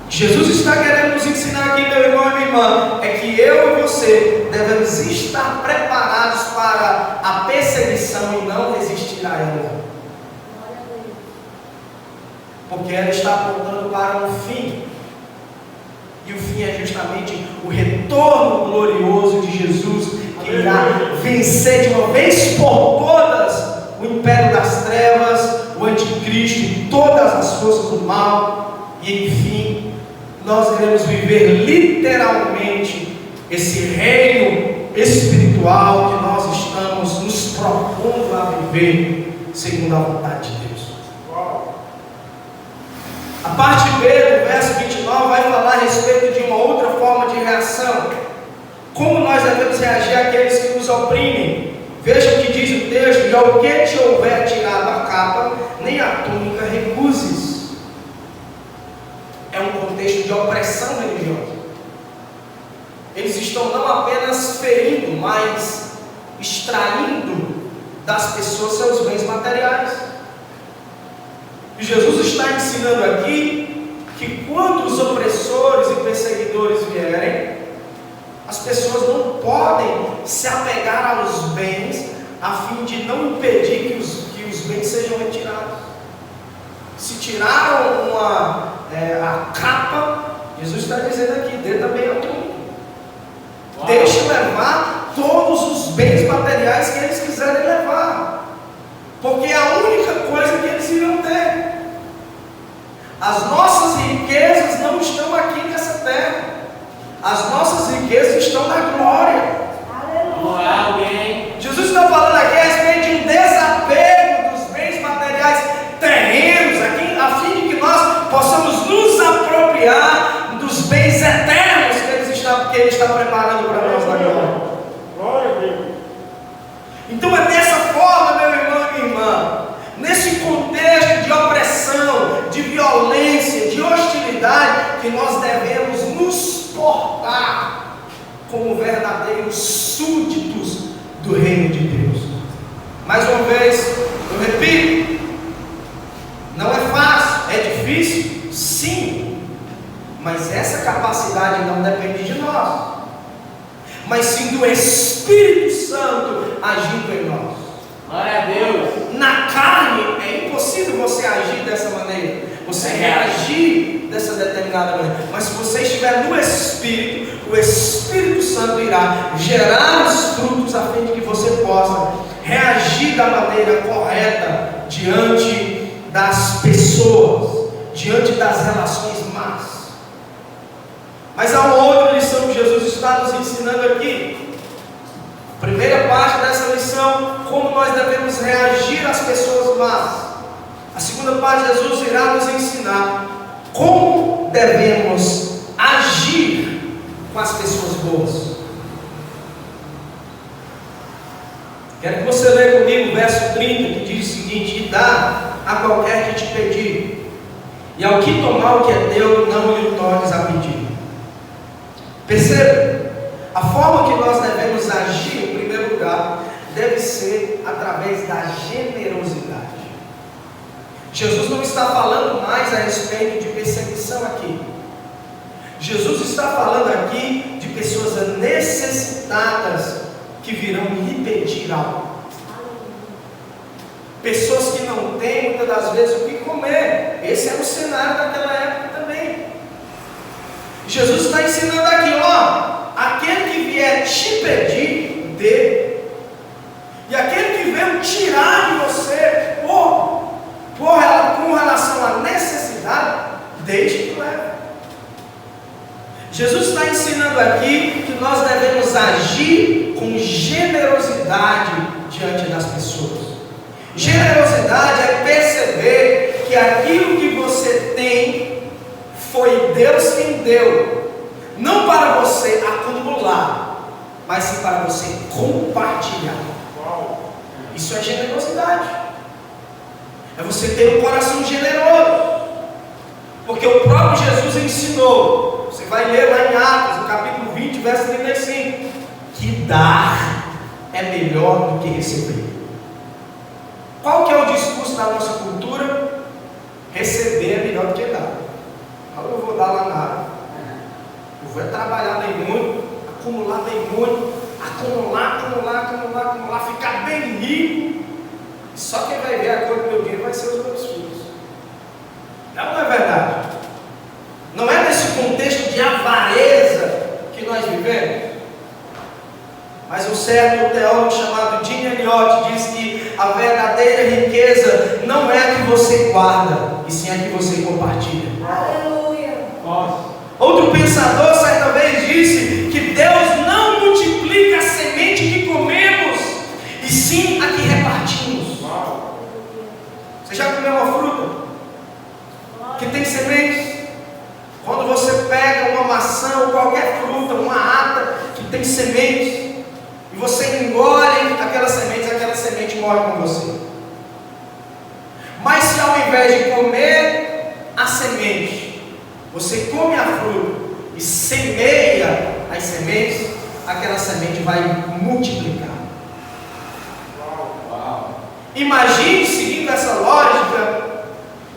Jesus está querendo nos ensinar aqui, meu irmão e minha irmã, é que eu e você devemos estar preparados para a perseguição e não resistir a ela. Porque ela está apontando para um fim. E o fim é justamente o retorno glorioso de Jesus, que irá vencer de uma vez por todas o império das trevas, o anticristo e todas as forças do mal. E enfim, nós iremos viver literalmente esse reino espiritual que nós estamos nos propondo a viver segundo a vontade de Deus. A parte B do verso 29 vai falar a respeito de uma outra forma de reação. Como nós devemos reagir àqueles que nos oprimem. Veja o que diz o texto: e ao que te houver tirado a capa, nem a túnica recuses. É um contexto de opressão religiosa. Eles estão não apenas ferindo, mas extraindo das pessoas seus bens materiais. E Jesus está ensinando aqui que quando os opressores e perseguidores vierem, as pessoas não podem se apegar aos bens a fim de não impedir que os bens sejam retirados. Se tiraram a capa, Jesus está dizendo aqui, dê também a túnica. Deixe levar todos os bens materiais que eles quiserem levar, porque é a única coisa que eles irão ter. As nossas riquezas não estão aqui nessa terra. As nossas riquezas estão na glória. Jesus está falando aqui a respeito de um desapego dos bens materiais terrenos, aqui, a fim de que nós possamos nos apropriar dos bens eternos que Ele está preparando para nós na glória. Glória a Deus. Então é dessa forma, meu irmão e minha irmã, nesse contexto de opressão, de violência, de hostilidade, que nós devemos nos portar como verdadeiros súditos do reino de Deus. Mais uma vez, eu repito, não é fácil, é difícil, sim, mas essa capacidade não depende de nós, mas sim do Espírito Santo agindo em nós. Glória a Deus. Na carne é impossível você agir dessa maneira, você reagir dessa determinada maneira, mas se você estiver no Espírito, o Espírito Santo irá gerar os frutos a fim de que você possa reagir da maneira correta diante das pessoas, diante das relações más. Mas há uma outra lição que Jesus está nos ensinando aqui. A primeira parte dessa lição, como nós devemos reagir às pessoas más. A segunda parte, Jesus irá nos ensinar como devemos agir com as pessoas boas. Quero que você leia comigo o verso 30, que diz o seguinte: e dá a qualquer que te pedir, e ao que tomar o que é teu, não lhe tornes a pedir. Perceba, a forma que nós devemos agir, em primeiro lugar, deve ser através da generosidade. Jesus não está falando mais a respeito de perseguição aqui. Jesus está falando aqui de pessoas necessitadas que virão lhe pedir algo. Pessoas que não têm muitas das vezes o que comer. Esse era o cenário daquela época também. Jesus está ensinando aqui, ó, aquele que vier te pedir, dê. E aquele que veio tirar de você, com relação à necessidade, deixe que leve. Jesus está ensinando aqui que nós devemos agir com generosidade diante das pessoas. Generosidade é perceber que aquilo que você tem foi Deus quem deu, não para você acumular, mas sim para você compartilhar. Isso é generosidade. É você ter um coração generoso. Porque o próprio Jesus ensinou. Você vai ler lá em Atos, no capítulo 20, verso 35, que dar é melhor do que receber. Qual que é o discurso da nossa cultura? Receber é melhor do que dar. Eu vou dar lá nada. Eu vou trabalhar bem muito, acumular bem muito, acumular, ficar bem rico. Só quem vai ver a cor do meu dinheiro vai ser os meus filhos. Não é verdade? Não é nesse contexto de avareza que nós vivemos. Mas um certo teólogo chamado Jim Elliot diz que a verdadeira riqueza não é a que você guarda, e sim a que você compartilha. Aleluia. Outro pensador certa vez disse que Deus não multiplica a semente que comemos, e sim a que repartimos. Você já comeu uma fruta que tem sementes? Quando você pega uma maçã ou qualquer fruta, uma ata que tem sementes, e você engole aquela semente morre com você. Mas se ao invés de comer a semente, você come a fruta e semeia as sementes, aquela semente vai multiplicar. Imagine, seguindo essa lógica,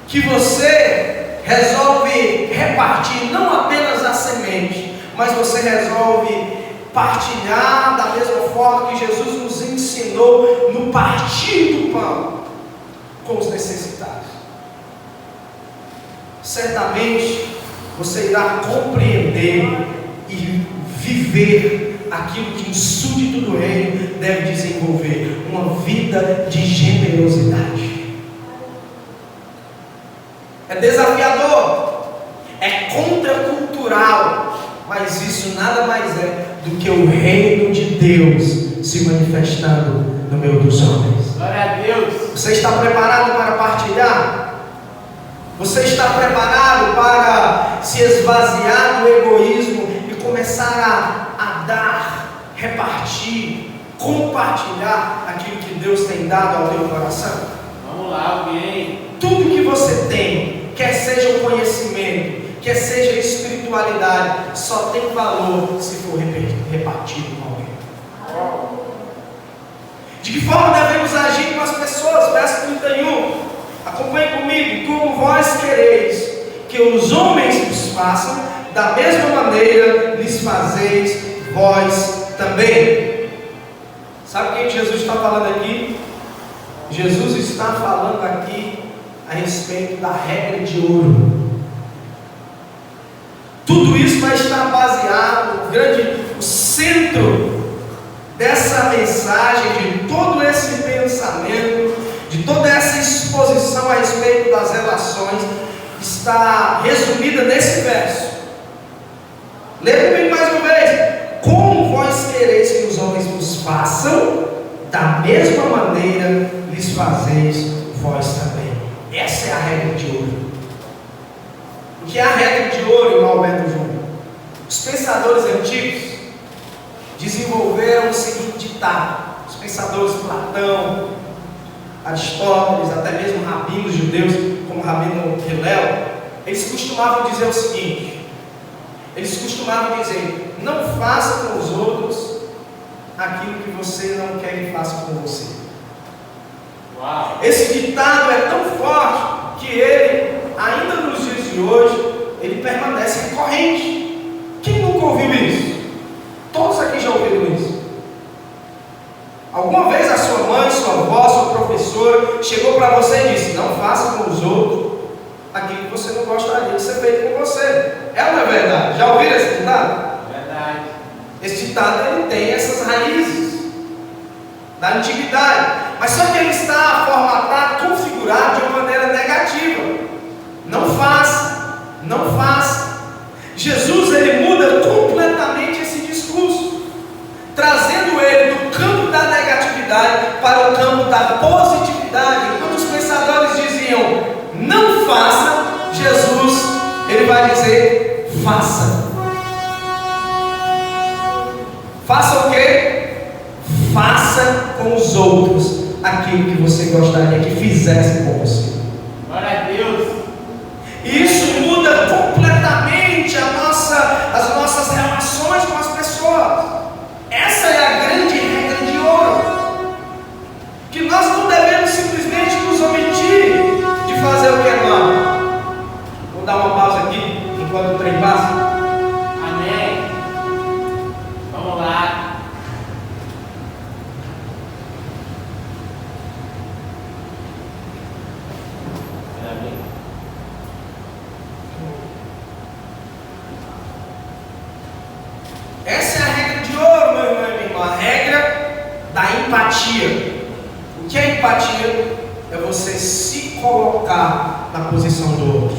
que você resolve repartir não apenas a semente, mas você resolve partilhar da mesma forma que Jesus nos ensinou no partir do pão com os necessitados. Certamente você irá compreender e viver aquilo que um súdito do reino deve desenvolver, uma vida de generosidade. É desafiador, é contracultural, mas isso nada mais é do que o reino de Deus se manifestando no meio dos homens. Glória a Deus. Você está preparado para partilhar? Você está preparado para se esvaziar do egoísmo e começar a dar, repartir, compartilhar aquilo que Deus tem dado ao teu coração? Vamos lá, alguém. Tudo que você tem, quer seja o conhecimento, quer seja a espiritualidade, só tem valor se for repartido com alguém. De que forma devemos agir com as pessoas? Verso 31. Acompanhe comigo. Como vós quereis que os homens vos façam, da mesma maneira lhes fazeis vós também. Sabe quem Jesus está falando aqui? Jesus está falando aqui a respeito da regra de ouro. Tudo isso vai estar baseado, o centro dessa mensagem, de todo esse pensamento, de toda essa exposição a respeito das relações, está resumida nesse verso. Leia comigo mais uma vez. Como vós quereis que os homens vos façam, da mesma maneira lhes fazeis vós também. Essa é a regra de ouro. O que é a regra de ouro, irmão Alberto Júnior? Os pensadores antigos desenvolveram o seguinte ditado. Os pensadores Platão, Aristóteles, até mesmo rabinos judeus, como o rabino Hillel, eles costumavam dizer o seguinte: eles costumavam dizer, não faça com os outros aquilo que você não quer que faça com você. Uau. Esse ditado é tão forte que ele, ainda nos dias de hoje, ele permanece recorrente. nunca ouviu isso? Todos aqui já ouviram isso. Alguma vez a sua mãe, sua avó, seu professor chegou para você e disse: não faça com os outros aquilo que você não gostaria de ser feito com você. É ou não é verdade? Já ouviram esse ditado? Verdade. Esse ditado ele tem essas raízes da antiguidade, mas só que ele está formatado, configurado de uma maneira negativa. Não faça, não faça. Jesus ele muda completamente esse discurso, trazendo ele do campo da negatividade para o campo da positividade. Quando os pensadores diziam não faça, Jesus ele vai dizer faça. Faça o quê? Faça com os outros aquilo que você gostaria que fizesse com você. Glória a Deus. E isso muda completamente as nossas relações com as pessoas. Essa é a grande regra de ouro, que nós não devemos simplesmente nos omitir de fazer o que é mal. Vou dar uma pausa aqui enquanto o trem passa. Amém. Vamos lá. Amém. Essa é a regra de ouro, meu irmão e minha irmã, a regra da empatia. O que é empatia? É você se colocar na posição do outro.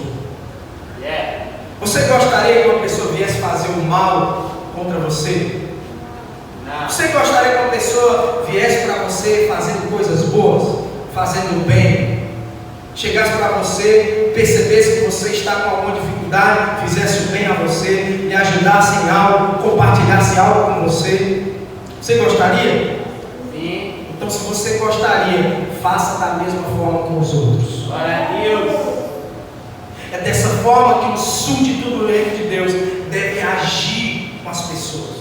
Yeah. Você gostaria que uma pessoa viesse fazer o mal contra você? Não. Você gostaria que uma pessoa viesse para você fazendo coisas boas, fazendo o bem? Chegasse para você, percebesse que você está com alguma dificuldade, fizesse o bem a você, lhe ajudasse em algo, compartilhasse algo com você? Você gostaria? Sim. Então, se você gostaria, faça da mesma forma com os outros. Glória a Deus. É dessa forma que o súdito do reino de Deus deve agir com as pessoas.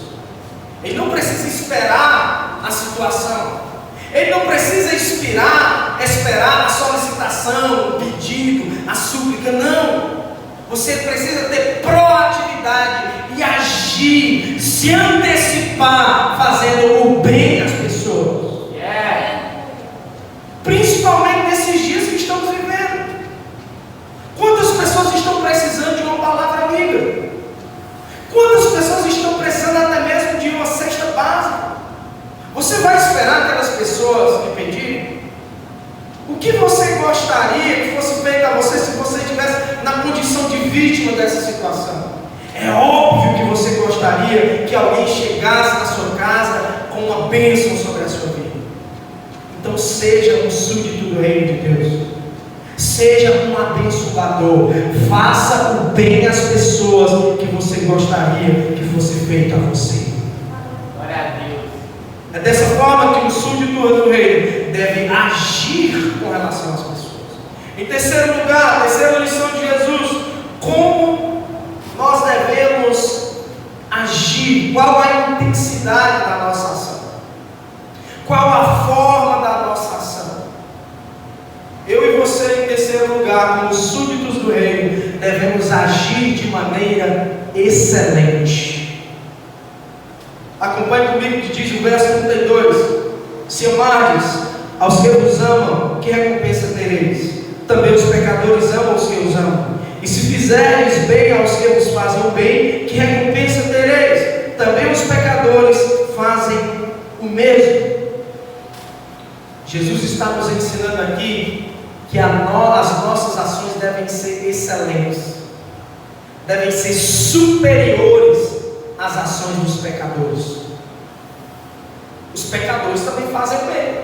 Ele não precisa esperar a situação. Ele não precisa esperar a solicitação, o pedido, a súplica. Não. Você precisa ter proatividade e agir, se antecipar, fazendo o bem às pessoas. Yeah. Principalmente nesses dias que estamos vivendo. Quantas pessoas estão precisando de uma palavra amiga? Quantas pessoas estão precisando até mesmo de uma cesta básica? Você vai esperar aquelas pessoas que pedirem? O que você gostaria que fosse feito a você se você estivesse na condição de vítima dessa situação? É óbvio que você gostaria que alguém chegasse na sua casa com uma bênção sobre a sua vida. Então seja um súdito do reino de Deus. Seja um abençoador. Faça o bem às pessoas que você gostaria que fosse feito a você. Glória a Deus. É dessa forma que um súdito do reino deve agir com relação às pessoas. Em terceiro lugar, a terceira lição de Jesus: como nós devemos agir, qual a intensidade da nossa ação, qual a forma da nossa ação. Eu e você, em terceiro lugar, como súditos do reino, devemos agir de maneira excelente. Acompanhe comigo o que diz o verso 32: se amardes aos que vos amam, que recompensa tereis? Também os pecadores amam os que os amam. E se fizerdes bem aos que vos fazem o bem, que recompensa tereis? Também os pecadores fazem o mesmo. Jesus está nos ensinando aqui que as nossas ações devem ser excelentes, devem ser superiores às ações dos pecadores. Os pecadores também fazem o bem.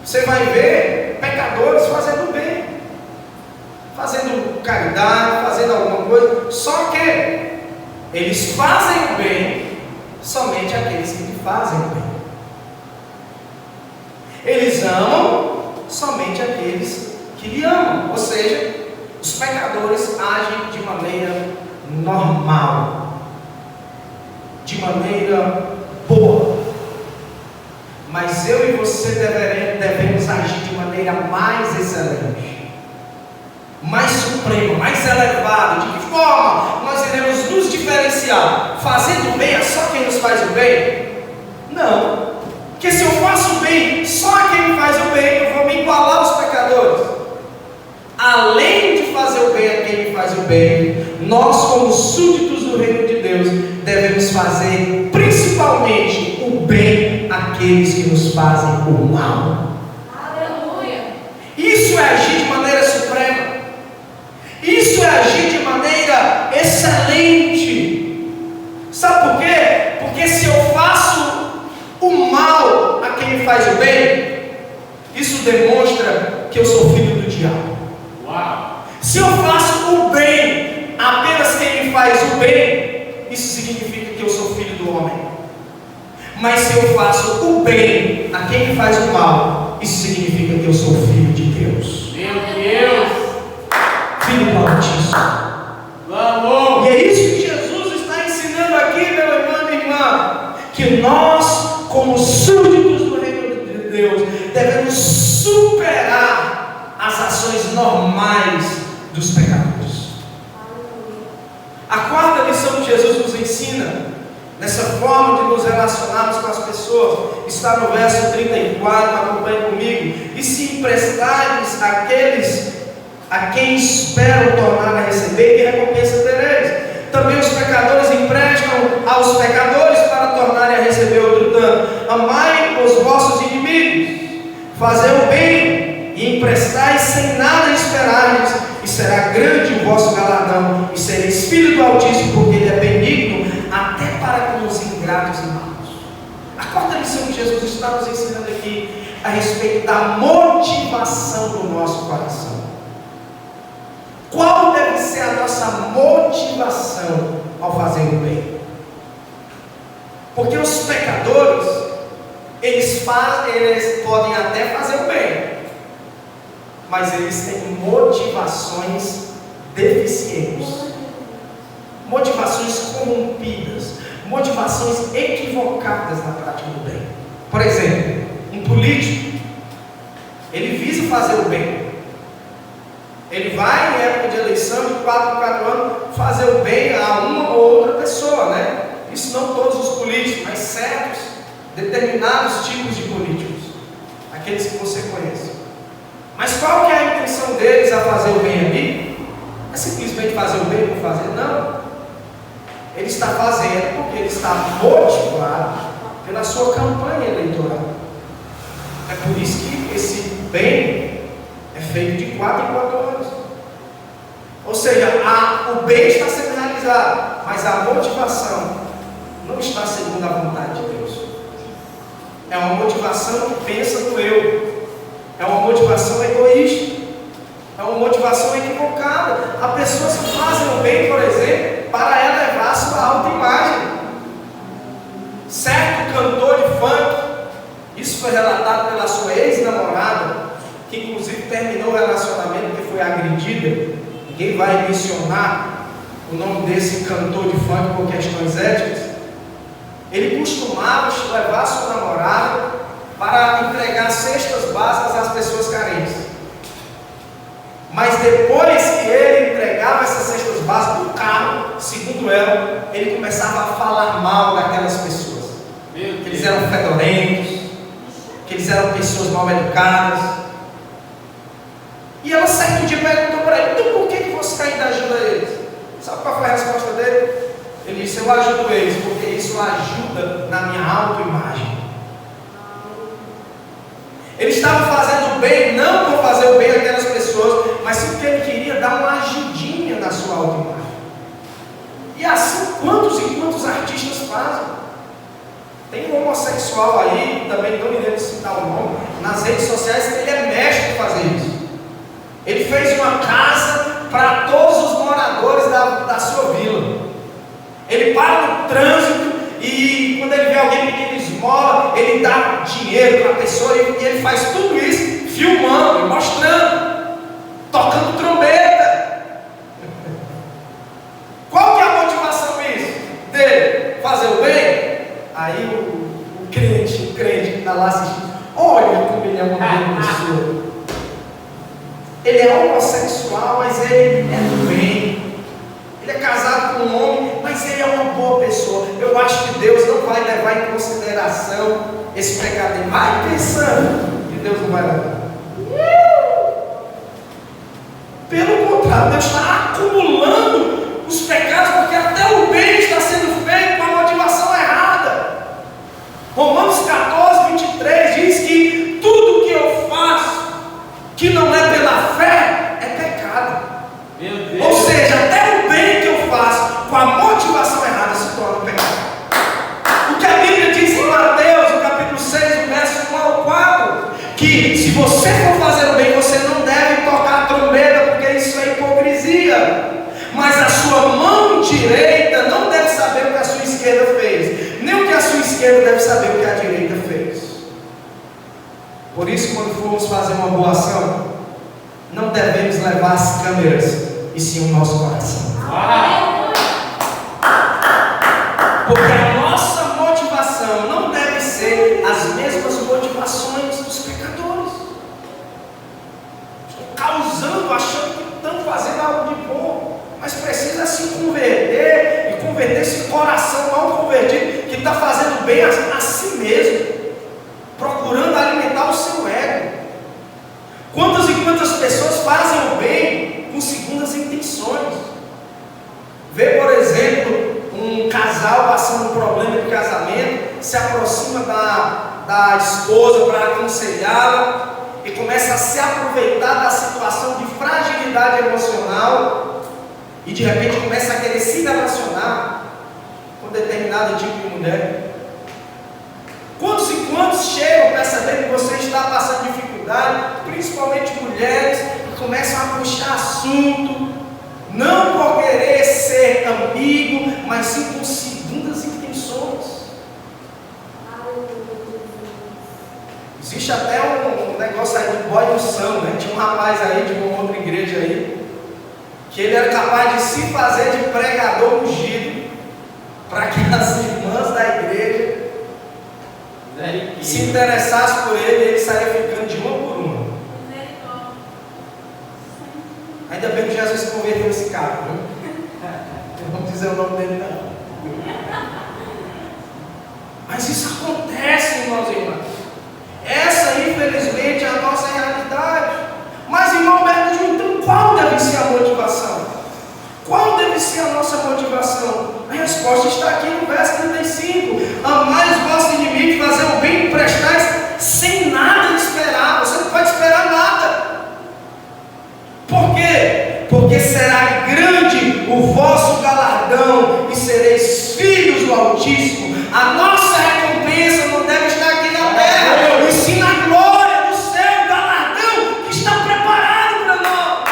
Você vai ver pecadores fazendo o bem, fazendo caridade, fazendo alguma coisa, só que eles fazem o bem somente aqueles que lhe fazem o bem. Eles amam somente aqueles que lhe amam, ou seja, os pecadores agem de maneira normal, de maneira boa. Mas eu e você devemos agir de maneira mais excelente, mais suprema, mais elevada, de que forma nós iremos nos diferenciar? Fazendo o bem a só quem nos faz o bem? Não. Porque se eu faço o bem só a quem me faz o bem, eu vou me igualar aos pecadores. Além de fazer o bem a quem me faz o bem, nós, como súditos do reino de Deus, devemos fazer principalmente o bem àqueles que nos fazem o mal. Aleluia. Isso é agir de maneira suprema. Isso é agir de maneira excelente. Sabe por quê? Porque se eu faço o mal a quem me faz o bem, isso demonstra que eu sou filho do diabo. Uau. Se eu faço o bem apenas quem me faz o bem, isso significa que eu sou filho do homem. Mas se eu faço o bem a quem me faz o mal, isso significa que eu sou filho de Deus. Meu Deus. Filho do Altíssimo. Vamos. E é isso que Jesus está ensinando aqui, meu irmão e irmã, que nós, como súditos do reino de Deus, devemos superar as ações normais dos pecadores. A quarta lição que Jesus nos ensina, nessa forma de nos relacionarmos com as pessoas, está no verso 34, acompanhe comigo. E se emprestares àqueles a quem esperam tornar a receber, que recompensa tereis? Também os pecadores emprestam aos pecadores para tornarem a receber outro tanto. Amai os vossos inimigos, fazei o bem e emprestai sem nada esperardes, e será grande o vosso galardão, e sereis filho do Altíssimo, porque Ele é benigno até para com os ingratos e maus. A quarta lição que Jesus está nos ensinando aqui a respeito da motivação do nosso coração. Qual deve ser a nossa motivação ao fazer o bem? Porque os pecadores, eles podem até fazer o bem, mas eles têm motivações deficientes, motivações corrompidas, motivações equivocadas na prática do bem. Por exemplo, um político, ele visa fazer o bem. Ele vai, em época de eleição, de 4 em 4 anos, fazer o bem a uma ou outra pessoa, né? Isso não todos os políticos, mas certos, determinados tipos de políticos, aqueles que você conhece. Mas qual que é a intenção deles a fazer o bem ali? É simplesmente fazer o bem por fazer? Não. Ele está fazendo porque ele está motivado pela sua campanha eleitoral. É por isso que esse bem é feito de 4 em 4 anos. Ou seja, o bem está sendo realizado, mas a motivação não está segundo a vontade de Deus. É uma motivação que pensa no eu. É uma motivação egoísta. É uma motivação equivocada. Há pessoas que fazem o bem, por exemplo, para elevar a sua autoimagem. Certo cantor de funk, isso foi relatado pela sua ex-namorada, que inclusive terminou o relacionamento porque foi agredida. Ninguém vai mencionar o nome desse cantor de funk por questões éticas. Ele costumava levar sua namorada para entregar cestas básicas às pessoas carentes. Mas depois que ele entregava essas cestas básicas no carro, segundo ela, ele começava a falar mal daquelas pessoas. Que eles eram fedorentos, que eles eram pessoas mal educadas. E ela certo dia perguntou para ele: então por que você ainda ajuda eles? Sabe qual foi a resposta dele? Ele disse: eu ajudo eles porque isso ajuda na minha autoimagem. Ele estava fazendo o bem não por fazer o bem àquelas pessoas, mas sim porque ele queria dar uma ajudinha na sua autoimagem. E assim quantos e quantos artistas fazem? Tem um homossexual aí, também não iremos citar o nome, nas redes sociais, que ele é mestre em fazer isso. Ele fez uma casa para todos os moradores da sua vila. Ele para no trânsito e quando ele vê alguém pedindo esmola, ele dá dinheiro para a pessoa e ele faz tudo isso filmando, mostrando, tocando trombeta. Qual que é a motivação dele? Fazer o bem? Aí o crente que está lá assistindo, olha como ele é uma boa pessoa. Ele é homossexual, mas ele é do bem. Ele é uma boa pessoa. Eu acho que Deus não vai levar em consideração esse pecado. Ele vai pensando que Deus não vai levar. Pelo contrário, Deus está acumulando os pecados, porque até o bem está sendo feito com a motivação errada. Romanos 14, 23 diz que tudo que eu faço que não é pela fé é pecado. Meu Deus. Ou seja, até o bem que eu faço com a motivação errada se torna pecado. O que a Bíblia diz em Mateus, no capítulo 6, verso 1 ao 4, que se você for fazer o bem, você não deve tocar a trombeta, porque isso é hipocrisia. Mas a sua mão direita não deve saber o que a sua esquerda fez, nem o que a sua esquerda deve saber o que a direita fez. Por isso, quando formos fazer uma boa ação, não devemos levar as câmeras, e sim o nosso coração. Porque a nossa motivação não deve ser as mesmas motivações dos pecadores. Estão causando, achando que estão fazendo algo de bom, mas precisa se converter, e converter esse coração mal convertido, que está fazendo bem a si mesmo, procurando alimentar o seu ego. Quantas e quantas pessoas fazem o bem com segundas intenções? Vê, por exemplo, um casal passando um problema de casamento, se aproxima da esposa para aconselhá-la e começa a se aproveitar da situação de fragilidade emocional e de repente começa a querer se relacionar com determinado tipo de mulher. Quantos e quantos chegam percebendo que você está passando dificuldade, principalmente mulheres, que começam a puxar assunto, não por querer ser amigo, mas sim com segundas intenções. Existe até um negócio aí de boy no são, né? Tinha um rapaz aí de uma outra igreja aí, que ele era capaz de se fazer de pregador ungido, para que as irmãs da igreja se interessassem por ele, e ele saía ficando de uma por uma. Ainda bem que Jesus converteu esse cara, viu? Eu não vou dizer o nome dele não. Mas isso acontece, irmãos e irmãs. Essa, infelizmente, é a nossa realidade. Mas, irmão Berto, então qual deve ser a motivação? Qual deve ser a nossa motivação? A resposta está aqui no verso 35. Amai os vossos inimigos, fazer o bem e prestais sem nada esperar. Você não pode esperar nada. Por quê? Porque será grande o vosso galardão e sereis filhos do Altíssimo. A nossa recompensa não deve estar aqui na terra, e sim na glória do céu, o galardão que está preparado para nós.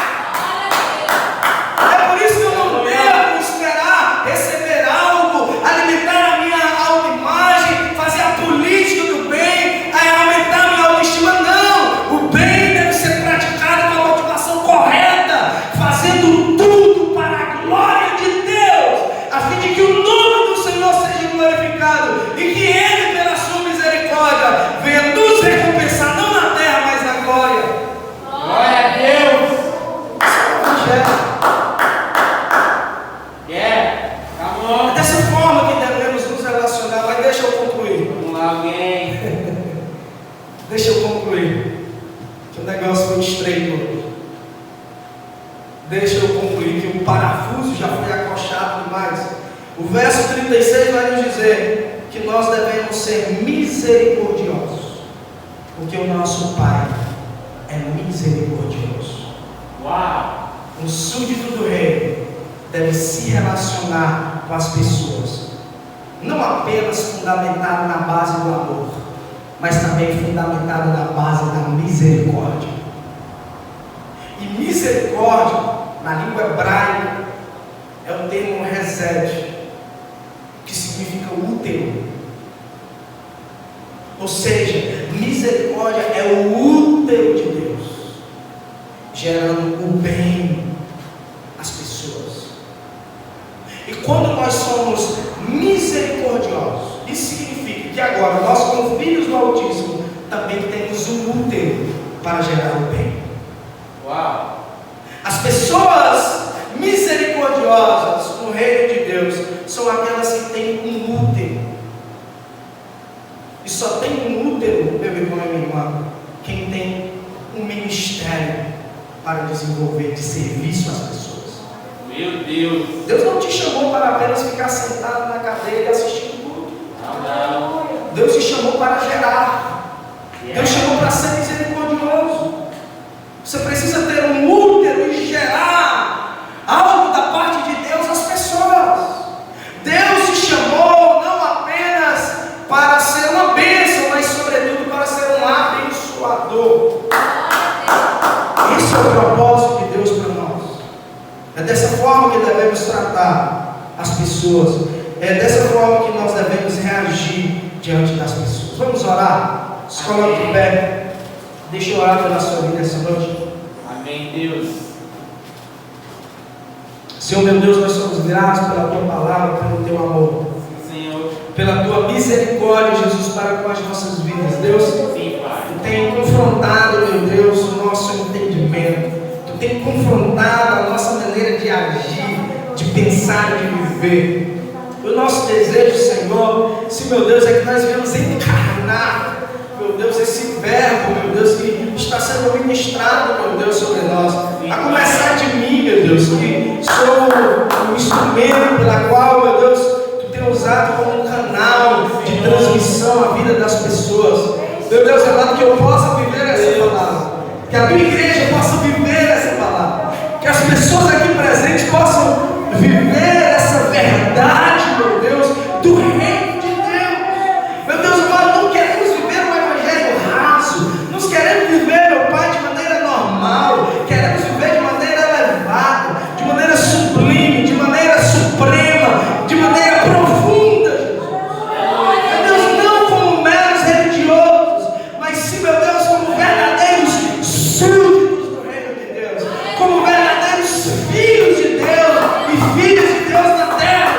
É por isso que eu não devo esperar receber algo, alimentar a minha autoimagem, fazer a política do bem, aumentar a minha autoestima. Não, o bem deve ser praticado com a motivação correta, fazendo tudo para a glória de Deus, a fim de que o nome do Senhor seja glorificado e que Ele, pela sua misericórdia, venha nos recompensar, não na terra, mas na glória. Glória a Deus. É dessa forma que devemos nos relacionar. Mas deixa eu concluir. Vamos lá, alguém. Deixa eu concluir, que o negócio foi estreito hoje. Deixa eu concluir, que o parafuso já foi acochado demais. O verso 36 vai nos dizer que nós devemos ser misericordiosos, porque o nosso Pai é misericordioso. Uau. Um súdito do rei deve se relacionar com as pessoas, não apenas fundamentado na base do amor, mas também fundamentado na base da misericórdia. E misericórdia, na língua hebraica, é o termo resed, que significa útero. Ou seja, misericórdia é o útero de Deus, gerando o bem às pessoas. E quando nós somos misericordiosos, isso significa que agora nós, como filhos do Altíssimo, também temos um útero para gerar o bem. Uau. As pessoas misericordiosas no reino de Deus são aquelas ministério para desenvolver de serviço às pessoas. Meu Deus. Deus não te chamou para apenas ficar sentado na cadeira e assistindo tudo. Não. Deus te chamou para gerar. Deus chamou para ser misericordioso. Você precisa ter um útero e gerar algo da parte de Deus às pessoas. Deus te chamou não apenas para ser uma bênção, mas sobretudo para ser um abençoador. Esse é o propósito de Deus para nós. É dessa forma que devemos tratar as pessoas. É dessa forma que nós devemos reagir diante das pessoas. Vamos orar? Se coloque de pé. Deixa eu orar pela sua vida essa noite. Amém, Deus. Senhor meu Deus, nós somos gratos pela tua palavra, pelo teu amor, Senhor. pela tua misericórdia, Jesus, para com as nossas vidas. Deus, Sim, Pai. tu tem confrontado, meu Deus, o nosso entendimento. Tu tem confrontado a nossa maneira de agir, de pensar, de viver. O nosso desejo, Senhor, se meu Deus, é que nós venhamos encarnar, meu Deus, esse verbo, meu Deus, que está sendo ministrado, meu Deus, sobre nós. A começar de mim, meu Deus, que sou o instrumento pela qual, meu Deus, tu tem usado como um canal de transmissão à vida das pessoas. Meu Deus, amado, que eu possa viver essa palavra, que a tua igreja possa viver essa palavra, que as pessoas aqui presentes possam viver essa verdade, meu Deus, do reino de Deus. Meu Deus, amado, não queremos viver um evangelho raso, nós queremos viver, meu Pai, de maneira normal, queremos viver de maneira elevada, de maneira sublime, de maneira suprema, de maneira profunda, Jesus. Meu Deus, não como meros religiosos, mas sim, meu Deus, como verdadeiros súditos do reino de Deus, como verdadeiros filhos de Deus e filhas de Deus na terra.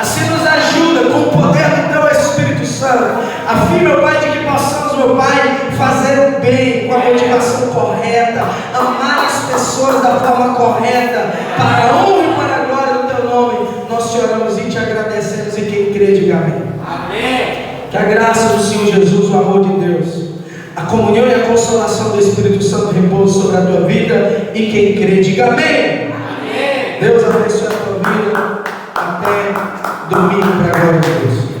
Assim nos ajuda com o poder do teu Espírito Santo, a fim, meu Pai, de que possamos, meu Pai, fazer o bem com a motivação correta, amar as pessoas da forma correta, para a honra e para a glória do teu nome. Nós te oramos e te agradecemos, e quem crê, diga amém. Amém. Que a graça do Senhor Jesus, o amor de Deus, a comunhão e a consolação do Espírito Santo repouse sobre a tua vida, e quem crê, diga amém. Amém. Deus abençoe a tua vida. Até domingo, para a glória de Deus.